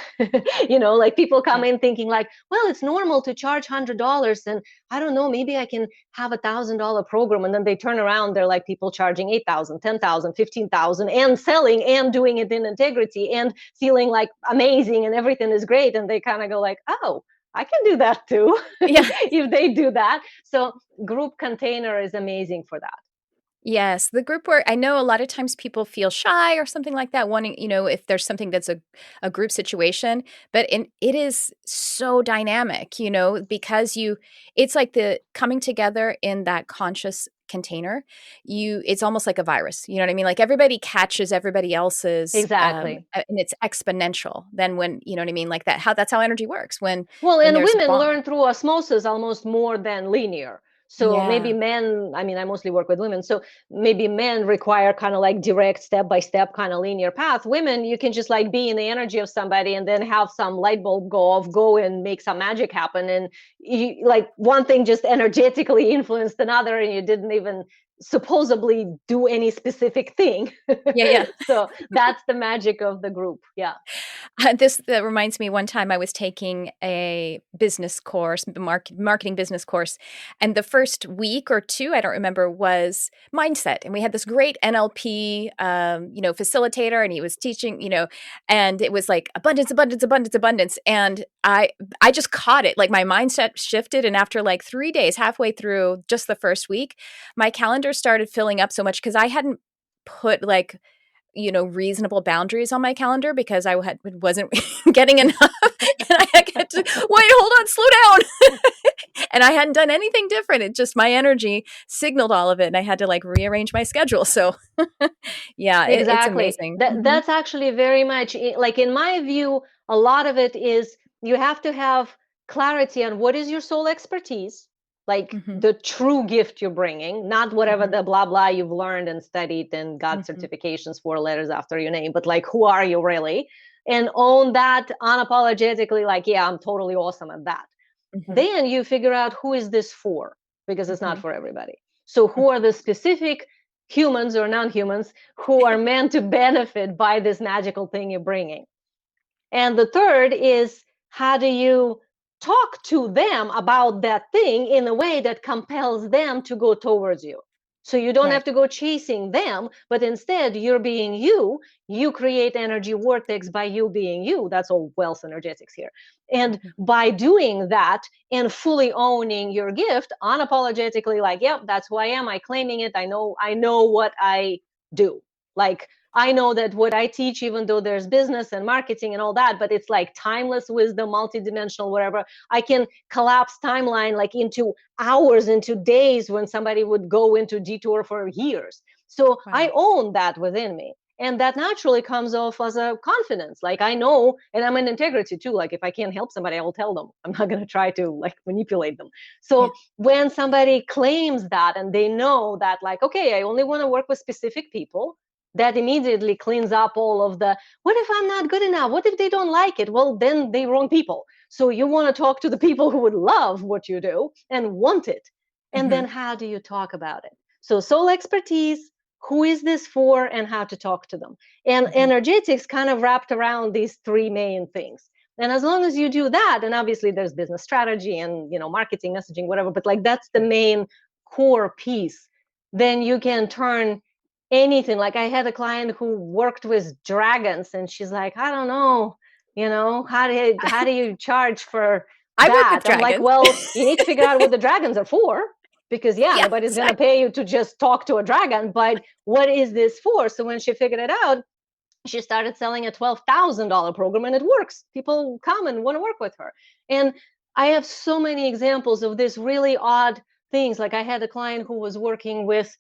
Like people come Yeah. in thinking like, well, it's normal to charge $100, and I don't know, maybe I can have $1,000 program. And then they turn around, they're like people charging 8,000, 10,000, 15,000, and selling and doing it in integrity and feeling like amazing and everything is great. And they kind of go like, oh, I can do that too. Yeah. If they do that. So group container is amazing for that. Yes, the group work, I know a lot of times people feel shy or something like that, wanting, if there's something that's a group situation, but it is so dynamic, because it's like the coming together in that conscious container. It's almost like a virus, you know what I mean? Like everybody catches everybody else's, Exactly. and it's exponential. Then when, you know what I mean? Like that's how energy works. Well, When and there's a women bond. learn through osmosis almost more than linear. So maybe Yeah. men, I mean, I mostly work with women. So maybe men require kind of like direct step by step kind of linear path. Women, you can just like be in the energy of somebody and then have some light bulb go off, go and make some magic happen. And like one thing just energetically influenced another, and you didn't even supposedly do any specific thing. Yeah, yeah. So that's the magic of the group. Yeah. This that reminds me, one time I was taking a business course, marketing business course, and the first week or two, I don't remember, was mindset. And we had this great NLP, facilitator, and he was teaching, and it was like abundance, abundance, abundance, abundance. And I just caught it. Like my mindset shifted, and after like 3 days, halfway through just the first week, my calendar started filling up so much because I hadn't put like reasonable boundaries on my calendar because wasn't getting enough. And I had to wait, hold on, slow down. And I hadn't done anything different. It just my energy signaled all of it, and I had to like rearrange my schedule. So yeah, it's Exactly. amazing. That's actually very much like in my view, a lot of it is you have to have clarity on what is your soul expertise, like Hmm. the true gift you're bringing, not whatever Hmm. the blah blah you've learned and studied and got Hmm. certifications, 4 letters after your name, but like who are you really? And own that unapologetically, like, yeah, I'm totally awesome at that. Hmm. Then you figure out who is this for, because it's not Hmm. for everybody. So who are the specific humans or non-humans who are meant to benefit by this magical thing you're bringing? And the third is, how do you talk to them about that thing in a way that compels them to go towards you? So you don't have Right. to go chasing them, but instead you're being you. You create energy vortex by you being you. That's all wealth energetics here. And Mhm. by doing that and fully owning your gift, unapologetically, like, yep, that's who I am. I claiming it. I know what I do. Like, I know that what I teach, even though there's business and marketing and all that, but it's like timeless wisdom, multidimensional, whatever. I can collapse timeline like into hours, into days, when somebody would go into detour for years. So I Wow. own that within me. And that naturally comes off as a confidence. Like I know, and I'm in integrity too. Like if I can't help somebody, I will tell them. I'm not going to try to like manipulate them. Yeah. So when somebody claims that and they know that like, okay, I only want to work with specific people, that immediately cleans up all of the, what if I'm not good enough? What if they don't like it? Well, then they wrong people. So you want to talk to the people who would love what you do and want it. And then how do you talk about it? So soul expertise, who is this for, and how to talk to them. And energetics kind of wrapped around these three main things. And as long as you do that, and obviously there's business strategy and marketing, messaging, whatever, but like that's the main core piece, then you can turn anything. Like I had a client who worked with dragons, and she's like, I don't know, how do you charge for I work that? with I'm like, dragons. well, you need to figure out what the dragons are for. Because Yes, nobody's going to pay you to just talk to a dragon, but what is this for? So when she figured it out, she started selling a $12,000 program, and it works. People come and want to work with her. And I have so many examples of this really odd things. Like I had a client who was working with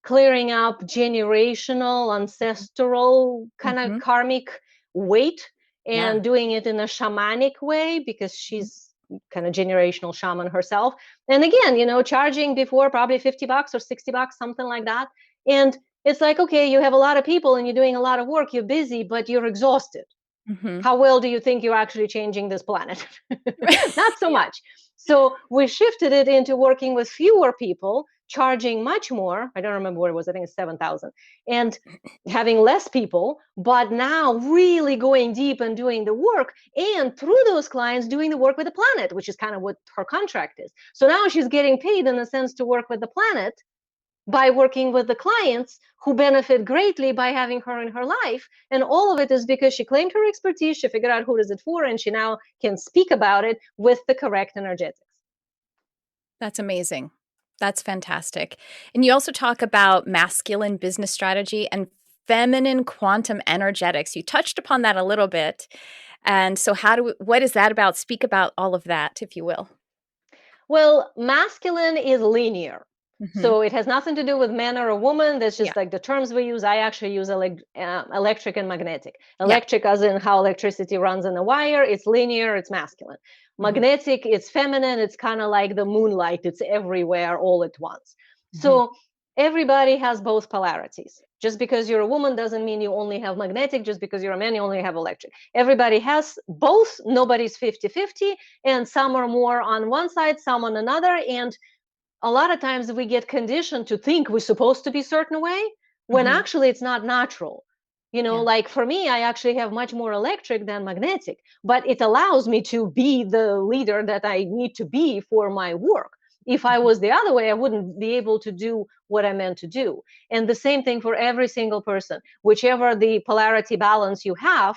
clearing up generational, ancestral kind of karmic weight, and doing it in a shamanic way because she's kind of generational shaman herself. And again, charging before probably $50 or $60, something like that. And it's like, okay, you have a lot of people and you're doing a lot of work, you're busy, but you're exhausted. How well do you think you're actually changing this planet? Not so much. So we shifted it into working with fewer people, charging much more. I don't remember what it was. I think it's 7,000, and having less people, but now really going deep and doing the work, and through those clients doing the work with the planet, which is kind of what her contract is. So now she's getting paid in a sense to work with the planet by working with the clients who benefit greatly by having her in her life. And all of it is because she claimed her expertise, she figured out who is it for, and she now can speak about it with the correct energetics. That's amazing. That's fantastic. And you also talk about masculine business strategy and feminine quantum energetics. You touched upon that a little bit. And so what is that about? Speak about all of that, if you will. Well, masculine is linear. So it has nothing to do with man or a woman. That's just like the terms we use. I actually use electric and magnetic. Electric as in how electricity runs in a wire. It's linear, it's masculine. Magnetic, it's feminine. It's kind of like the moonlight. It's everywhere all at once. So everybody has both polarities. Just because you're a woman doesn't mean you only have magnetic. Just because you're a man, you only have electric. Everybody has both. Nobody's 50-50. And some are more on one side, some on another. And a lot of times we get conditioned to think we're supposed to be a certain way when actually it's not natural. Like for me, I actually have much more electric than magnetic, but it allows me to be the leader that I need to be for my work. If I was the other way, I wouldn't be able to do what I meant to do. And the same thing for every single person. Whichever the polarity balance you have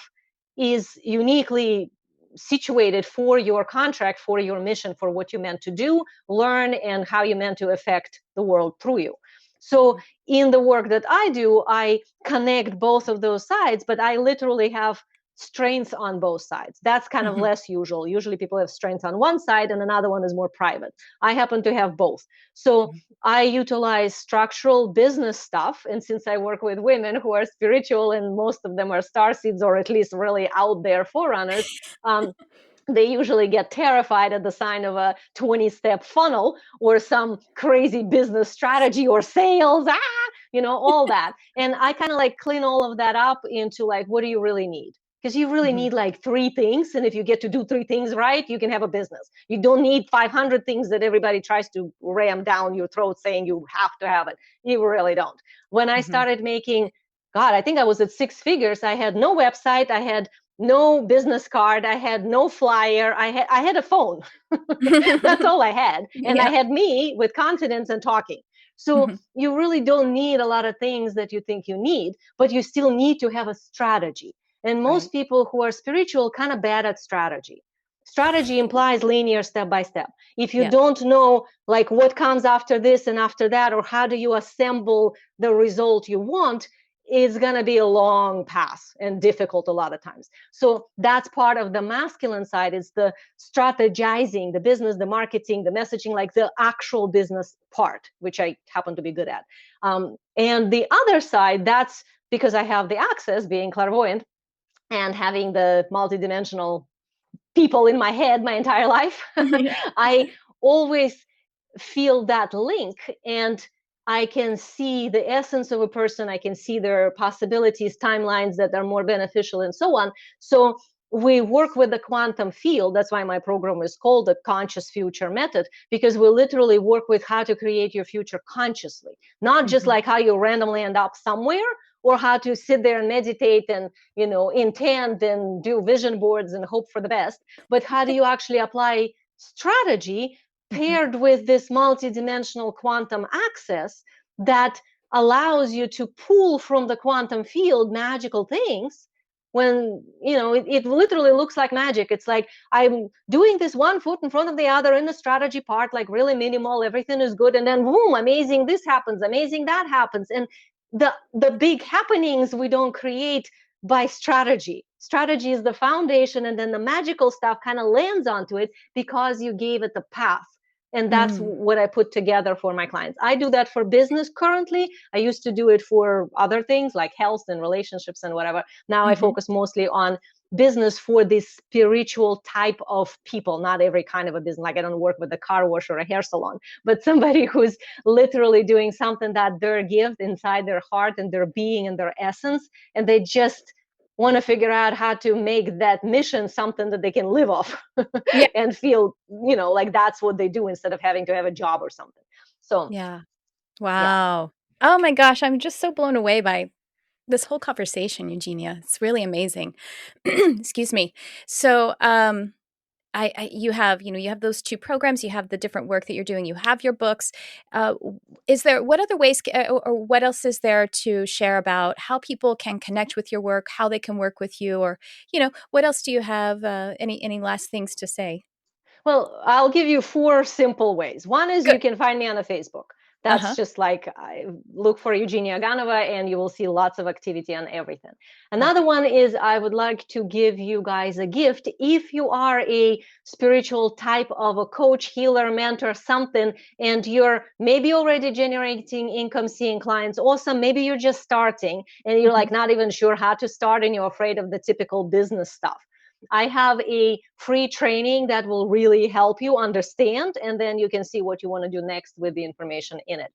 is uniquely situated for your contract, for your mission, for what you meant to do, learn, and how you meant to affect the world through you. So in the work that I do, I connect both of those sides, but I literally have strengths on both sides. That's kind of less usual. Usually people have strengths on one side and another one is more private. I happen to have both. So I utilize structural business stuff. And since I work with women who are spiritual and most of them are starseeds or at least really out there forerunners, they usually get terrified at the sign of a 20-step funnel or some crazy business strategy or sales, all that. And I kind of like clean all of that up into like, what do you really need? Because you really need like 3 things. And if you get to do 3 things right, you can have a business. You don't need 500 things that everybody tries to ram down your throat saying you have to have it. You really don't. When I started making, God, I think I was at 6 figures. I had no website. I had no business card. I had no flyer. I had a phone. That's all I had. And I had me with confidence and talking. So you really don't need a lot of things that you think you need, but you still need to have a strategy. And most people who are spiritual kind of bad at strategy. Strategy implies linear step by step. If you don't know like what comes after this and after that, or how do you assemble the result you want, it's going to be a long path and difficult a lot of times. So that's part of the masculine side, is the strategizing, the business, the marketing, the messaging, like the actual business part, which I happen to be good at. And the other side, that's because I have the access, being clairvoyant and having the multidimensional people in my head my entire life, I always feel that link, and I can see the essence of a person. I can see their possibilities, timelines that are more beneficial, and so on. So we work with the quantum field. That's why my program is called the Conscious Future Method, because we literally work with how to create your future consciously, not just like how you randomly end up somewhere, or how to sit there and meditate and intend and do vision boards and hope for the best, but how do you actually apply strategy paired with this multidimensional quantum access that allows you to pull from the quantum field magical things when it literally looks like magic. It's like I'm doing this one foot in front of the other in the strategy part, like really minimal, everything is good, and then boom, amazing this happens, amazing that happens. And the big happenings we don't create by strategy. Strategy is the foundation, and then the magical stuff kind of lands onto it because you gave it the path. And that's what I put together for my clients. I do that for business currently. I used to do it for other things like health and relationships and whatever. Now I focus mostly on business for this spiritual type of people, not every kind of a business. Like I don't work with a car wash or a hair salon, but somebody who's literally doing something that their gift inside their heart and their being and their essence, and they just want to figure out how to make that mission something that they can live off and feel, like that's what they do instead of having to have a job or something. So, Yeah. Wow. Oh my gosh, I'm just so blown away by this whole conversation, Eugenia. It's really amazing. Excuse me. So, you have, you have those two programs, you have the different work that you're doing, you have your books. What other ways, or what else is there to share about how people can connect with your work, how they can work with you, or, what else do you have? Any last things to say? well, I'll give you 4 simple ways. One is you Good. can find me on the Facebook. That's Uh-huh. just like I look for Eugenia Oganova and you will see lots of activity on everything. Another Okay. one is I would like to give you guys a gift. If you are a spiritual type of a coach, healer, mentor, something, and you're maybe already generating income, seeing clients, awesome. Maybe you're just starting and you're like not even sure how to start and you're afraid of the typical business stuff. I have a free training that will really help you understand, and then you can see what you want to do next with the information in it.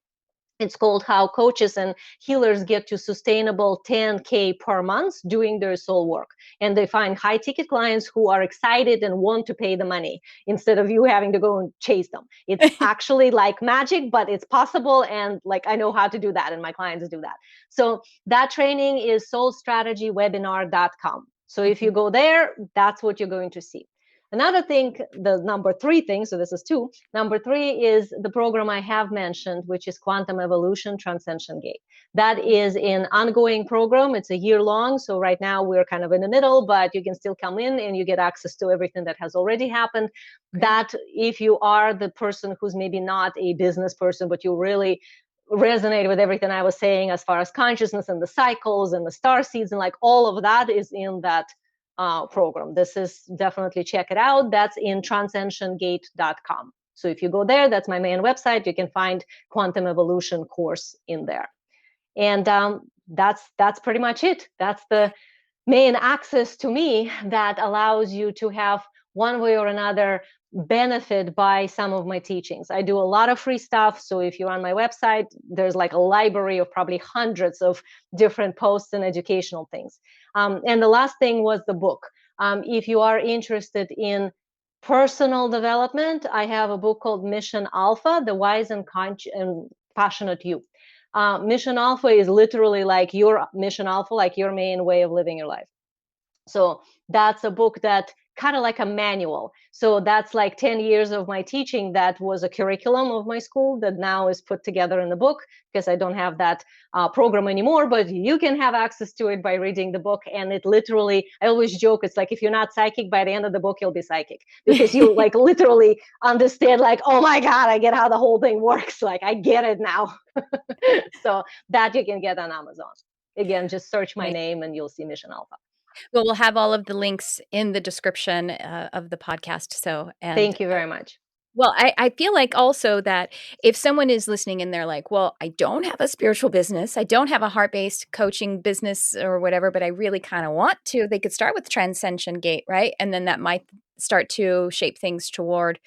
It's called How Coaches and Healers Get to Sustainable 10K per month doing their soul work. And they find high ticket clients who are excited and want to pay the money instead of you having to go and chase them. It's actually like magic, but it's possible. And like I know how to do that, and my clients do that. So that training is soulstrategywebinar.com. So if you go there, that's what you're going to see. Another thing, the number 3 thing, so this is 2. Number 3 is the program I have mentioned, which is Quantum Evolution Transcension Gate. That is an ongoing program. It's a year long. So right now we're kind of in the middle, but you can still come in and you get access to everything that has already happened. Great. That if you are the person who's maybe not a business person, but you really resonate with everything I was saying as far as consciousness and the cycles and the star seeds and like all of that is in that program. This is definitely check it out. That's in transcensiongate.com. So if you go there, that's my main website. You can find Quantum Evolution course in there. And that's pretty much it. That's the main access to me that allows you to have one way or another benefit by some of my teachings. I do a lot of free stuff. So if you're on my website, there's like a library of probably hundreds of different posts and educational things. And the last thing was the book. If you are interested in personal development, I have a book called Mission Alpha, The Wise and Passionate You. Mission Alpha is literally like your Mission Alpha, like your main way of living your life. So that's a book that kind of like a manual. So that's like 10 years of my teaching that was a curriculum of my school that now is put together in the book because I don't have that program anymore, but you can have access to it by reading the book. And it literally, I always joke, it's like if you're not psychic, by the end of the book, you'll be psychic because you like literally understand like, oh my God, I get how the whole thing works. Like I get it now. So that you can get on Amazon. Again, just search my name and you'll see Mission Alpha. Well, we'll have all of the links in the description of the podcast. So, and thank you very much. Well, I feel like also that if someone is listening and they're like, well, I don't have a spiritual business, I don't have a heart-based coaching business or whatever, but I really kind of want to, they could start with Transcension Gate, right? And then that might start to shape things toward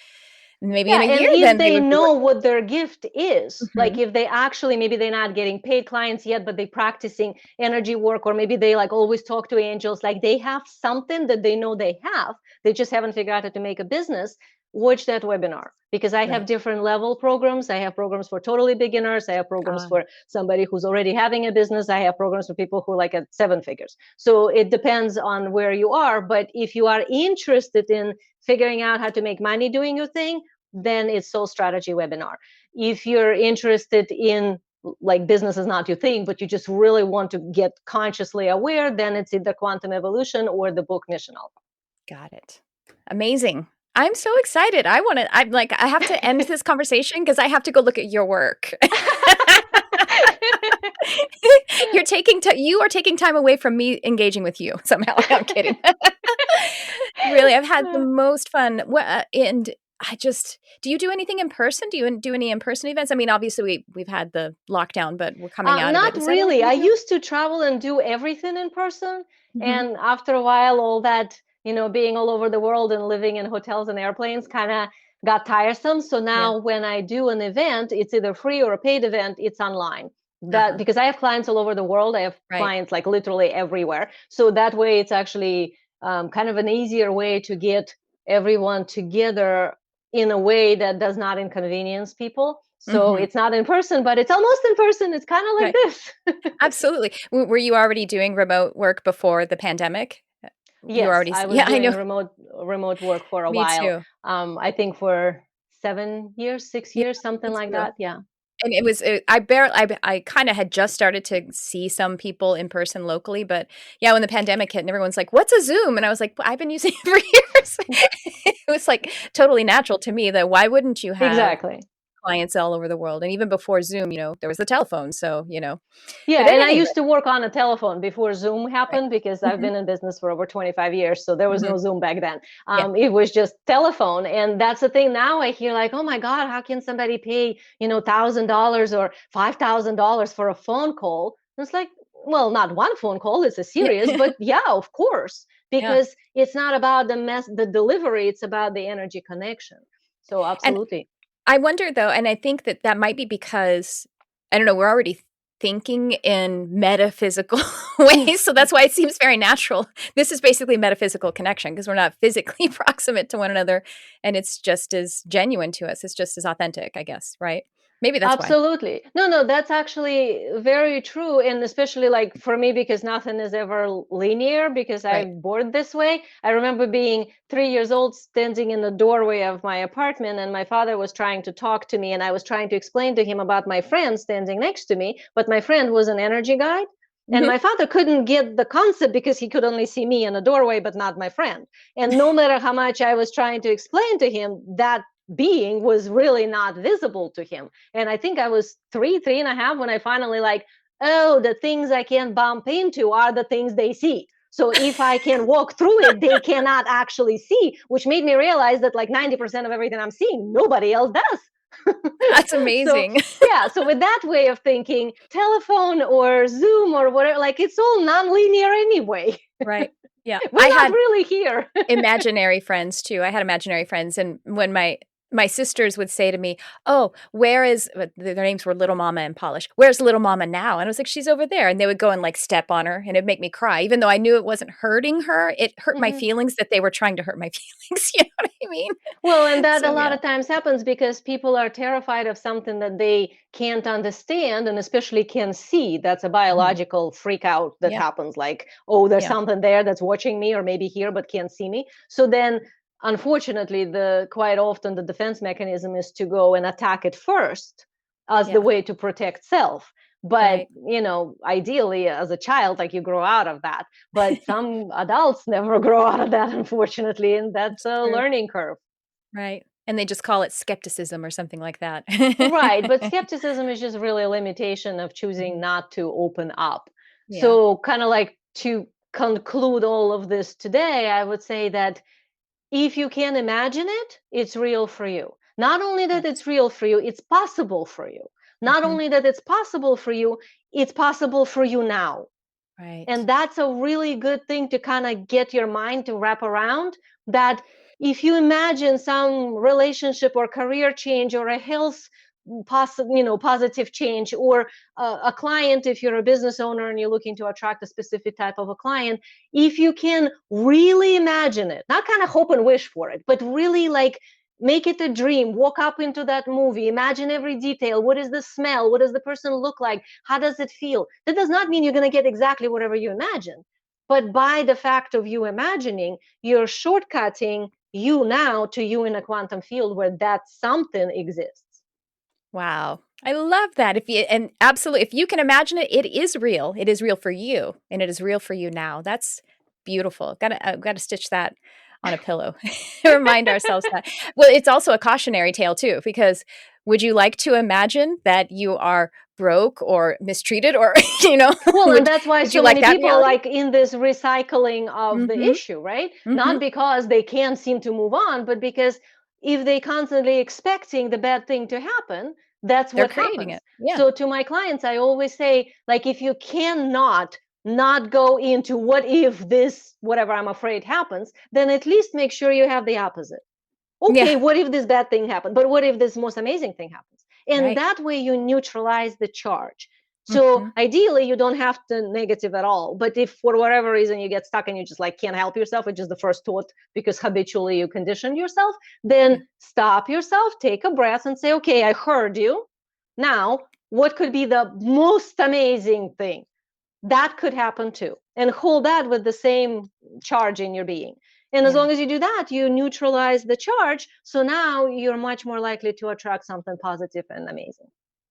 maybe in Yeah, a and year, if then they they would be know working. what their gift is, like Mhm. if they actually, maybe they're not getting paid clients yet, but they practicing energy work, or maybe they like always talk to angels, like they have something that they know they have, they just haven't figured out how to make a business. Watch that webinar, because I have Right. different level programs. I have programs for totally beginners, I have programs Ah, for somebody who's already having a business, I have programs for people who like at 7 figures. So it depends on where you are, but if you are interested in figuring out how to make money doing your thing, then it's Soul Strategy webinar. If you're interested in like business is not your thing, but you just really want to get consciously aware, then it's either Quantum Evolution or the book Mission got it. Amazing. I'm so excited. I'm like, I have to end Alpha. this conversation because I have to go look at your work. You are taking time away from me engaging with you somehow. I'm kidding. Really, I've had the most fun. And do you do anything in person? Do you do any in-person events? I mean, obviously we've had the lockdown, but we're coming out of it. Not Is that really. anything you I do? used to travel and do everything in person. Hmm. And after a while, all that, being all over the world and living in hotels and airplanes kind of got tiresome. So Yeah. now when I do an event, it's either free or a paid event, it's online. That Uh-huh. because I have clients all over the world. I have Right. clients like literally everywhere. So that way it's actually kind of an easier way to get everyone together in a way that does not inconvenience people. So Hmm. it's not in person, but it's almost in person. It's kind of like Right. this. Absolutely. Were you already doing remote work before the pandemic? You were Yes, already, I was yeah, I doing know. remote work for a Me while. too. I think for 7 years, six Yeah, years, something me like too. that. Yeah. And I kind of had just started to see some people in person locally, but yeah, when the pandemic hit and everyone's like, what's a Zoom? And I was like, I've been using it for years. It was like totally natural to me that why wouldn't you have Exactly. clients all over the world? And even before Zoom, there was the telephone. So, Yeah, but at and I any rate, used to work on a telephone before Zoom right. happened, because I've Hmm. been in business for over 25 years, so there was Hmm. no Zoom back then. Yeah. It was just telephone, and that's the thing. Now I hear like, oh my God, how can somebody pay $1,000 or $5,000 for a phone call? And it's like, well, not one phone call; it's a series, Yeah. but yeah, of course, Yeah. because it's not about the delivery; it's about the energy connection. So And absolutely. I wonder though, and I think that that might be because, I don't know, we're already thinking in metaphysical ways. So that's why it seems very natural. This is basically metaphysical connection because we're not physically proximate to one another. And it's just as genuine to us. It's just as authentic, I guess, right? Maybe that's why. Absolutely. No, no, that's actually very true. And especially like for me, because nothing is ever linear, because Right. I'm born this way. I remember being 3 years old, standing in the doorway of my apartment, and my father was trying to talk to me, and I was trying to explain to him about my friend standing next to me. But my friend was an energy guide. And Mhm. my father couldn't get the concept because he could only see me in a doorway, but not my friend. And no matter how much I was trying to explain to him, that being was really not visible to him. And I think I was three and a half when I finally like, oh, the things I can bump into are the things they see. So if I can walk through it, they cannot actually see, which made me realize that like 90% of everything I'm seeing, nobody else does. That's So amazing. yeah, so with that way of thinking, telephone or Zoom or whatever, like it's all non-linear anyway. Right. Yeah. I We're not had really here. imaginary friends too. I had imaginary friends, and when my sisters would say to me, "Oh, where is," their names were Little Mama and Polish. "Where's Little Mama now?" And I was like, "She's over there." And they would go and like step on her, and it'd make me cry, even though I knew it wasn't hurting her. It hurt my Mhm. feelings that they were trying to hurt my feelings. You know what I mean? Well, and that a So lot yeah. of times happens because people are terrified of something that they can't understand and especially can see. That's a Mhm. biological freak out that Yeah. happens like, oh, there's Yeah. something there that's watching me or maybe here but can't see me. So then unfortunately the quite often the defense mechanism is to go and attack it first as the Yeah. way to protect self. But Right. ideally as a child, like you grow out of that, but some adults never grow out of that, unfortunately, and that's It's a true. learning curve. Right. And they just call it skepticism or something like that. Right, but skepticism is just really a limitation of choosing Mhm. not to open up. Yeah. So, kind of like to conclude all of this today, I would say that if you can imagine it, it's real for you. Not only that it's real for you, it's possible for you. Not only that it's possible for you, it's possible for you now. Right. And that's a really good thing to kind of get your mind to wrap around, that if you imagine some relationship or career change or a health positive change, or a client, if you're a business owner and you're looking to attract a specific type of a client, if you can really imagine it, not kind of hope and wish for it, but really like make it a dream, walk up into that movie, imagine every detail. What is the smell? What does the person look like? How does it feel? That does not mean you're going to get exactly whatever you imagine, but by the fact of you imagining, you're shortcutting you now to you in a quantum field where that something exists. Wow. I love that. Absolutely, if you can imagine it, it is real. It is real for you, and it is real for you now. That's beautiful. Got to stitch that on a pillow. Remind ourselves that. Well, it's also a cautionary tale too, because would you like to imagine that you are broke or mistreated, or Well, and that's why would so you like many that people are reality? like in this recycling of the Mm-hmm. issue, right? Mm-hmm. Not because they can't seem to move on, but because if they constantly expecting the bad thing to happen, that's They're what creating happens. it. Yeah. So to my clients, I always say, like, if you cannot not go into what if this whatever I'm afraid happens, then at least make sure you have the opposite. Yeah. Okay, what if this bad thing happened? But what if this most amazing thing happens? And Right. that way you neutralize the charge. So Mm-hmm. ideally, you don't have to negative at all. But if for whatever reason you get stuck and you just like can't help yourself, it's just the first thought because habitually you conditioned yourself, Yeah. then stop yourself, take a breath and say, okay, I heard you. Now, what could be the most amazing thing? That could happen too. And hold that with the same charge in your being. And as Yeah. long as you do that, you neutralize the charge. So now you're much more likely to attract something positive and amazing.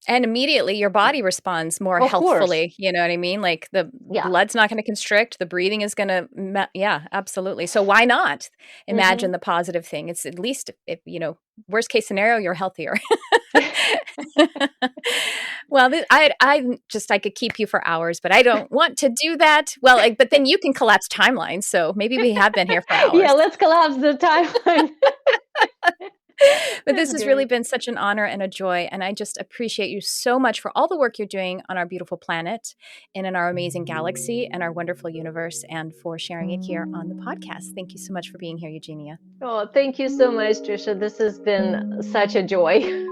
And immediately your body responds more Of course. healthfully, you know what I mean? Like the Yeah. blood's not going to constrict, the breathing is going to, yeah, absolutely. So why not Mm-hmm. imagine the positive thing? It's at least, if, worst case scenario, you're healthier. Well, I could keep you for hours, but I don't want to do that. Well, but then you can collapse timelines. So maybe we have been here for Yeah, hours. let's collapse the timeline. But this That's has really great. been such an honor and a joy. And I just appreciate you so much for all the work you're doing on our beautiful planet and in our amazing galaxy and our wonderful universe, and for sharing it here on the podcast. Thank you so much for being here, Eugenia. Oh, thank you so much, Tricia. This has been such a joy.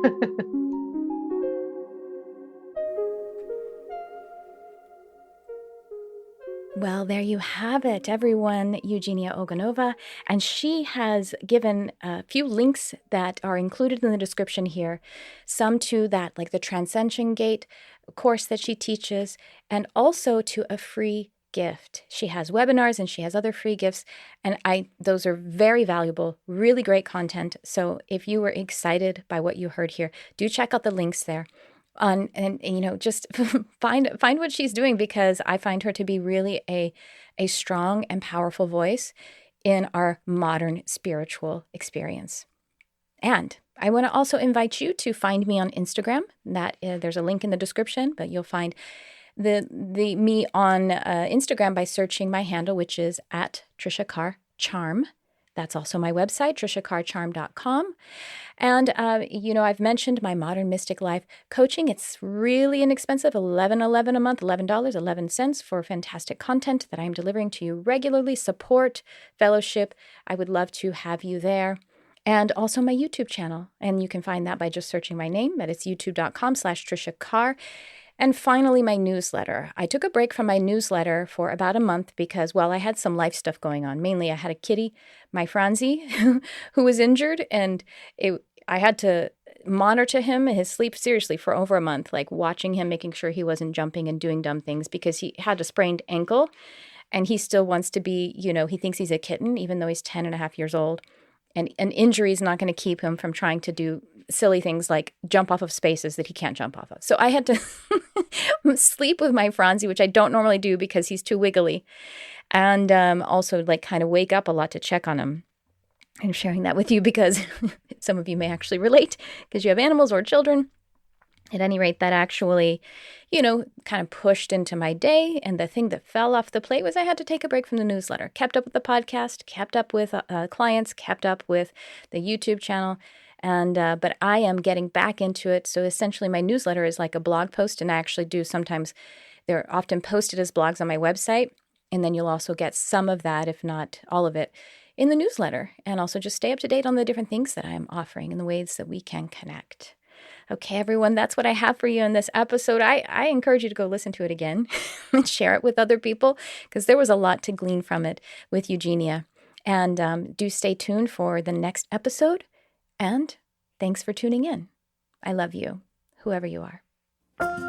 Well, there you have it, everyone. Eugenia Oganova. And she has given a few links that are included in the description here. Some to that, like the Transcension Gate course that she teaches, and also to a free gift. She has webinars and she has other free gifts. And those are very valuable, really great content. So if you were excited by what you heard here, do check out the links there. And just find what she's doing, because I find her to be really a strong and powerful voice in our modern spiritual experience. And I want to also invite you to find me on Instagram. There's a link in the description, but you'll find the me on Instagram by searching my handle, which is at Tricia Carr Charm. That's also my website, triciacarcharm.com. And, I've mentioned my Modern Mystic Life coaching. It's really inexpensive, $11.11 a month, $11.11 for fantastic content that I'm delivering to you regularly. Support, fellowship. I would love to have you there. And also my YouTube channel. And you can find that by just searching my name. That is youtube.com/Tricia Carr. And finally, my newsletter. I took a break from my newsletter for about a month because, well, I had some life stuff going on. Mainly, I had a kitty, my Franzi, who was injured, and I had to monitor him, his sleep, seriously, for over a month, like watching him, making sure he wasn't jumping and doing dumb things, because he had a sprained ankle, and he still wants to be, he thinks he's a kitten, even though he's 10 and a half years old. And an injury is not going to keep him from trying to do silly things like jump off of spaces that he can't jump off of. So I had to sleep with my Franzi, which I don't normally do because he's too wiggly. And also like kind of wake up a lot to check on him. I'm sharing that with you because some of you may actually relate because you have animals or children. At any rate, that actually, kind of pushed into my day. And the thing that fell off the plate was I had to take a break from the newsletter. Kept up with the podcast, kept up with clients, kept up with the YouTube channel. And but I am getting back into it. So essentially my newsletter is like a blog post, and I actually do sometimes, they're often posted as blogs on my website. And then you'll also get some of that, if not all of it, in the newsletter, and also just stay up to date on the different things that I'm offering and the ways that we can connect. Okay, everyone, that's what I have for you in this episode. I encourage you to go listen to it again and share it with other people, because there was a lot to glean from it with Eugenia. And do stay tuned for the next episode. And thanks for tuning in. I love you, whoever you are.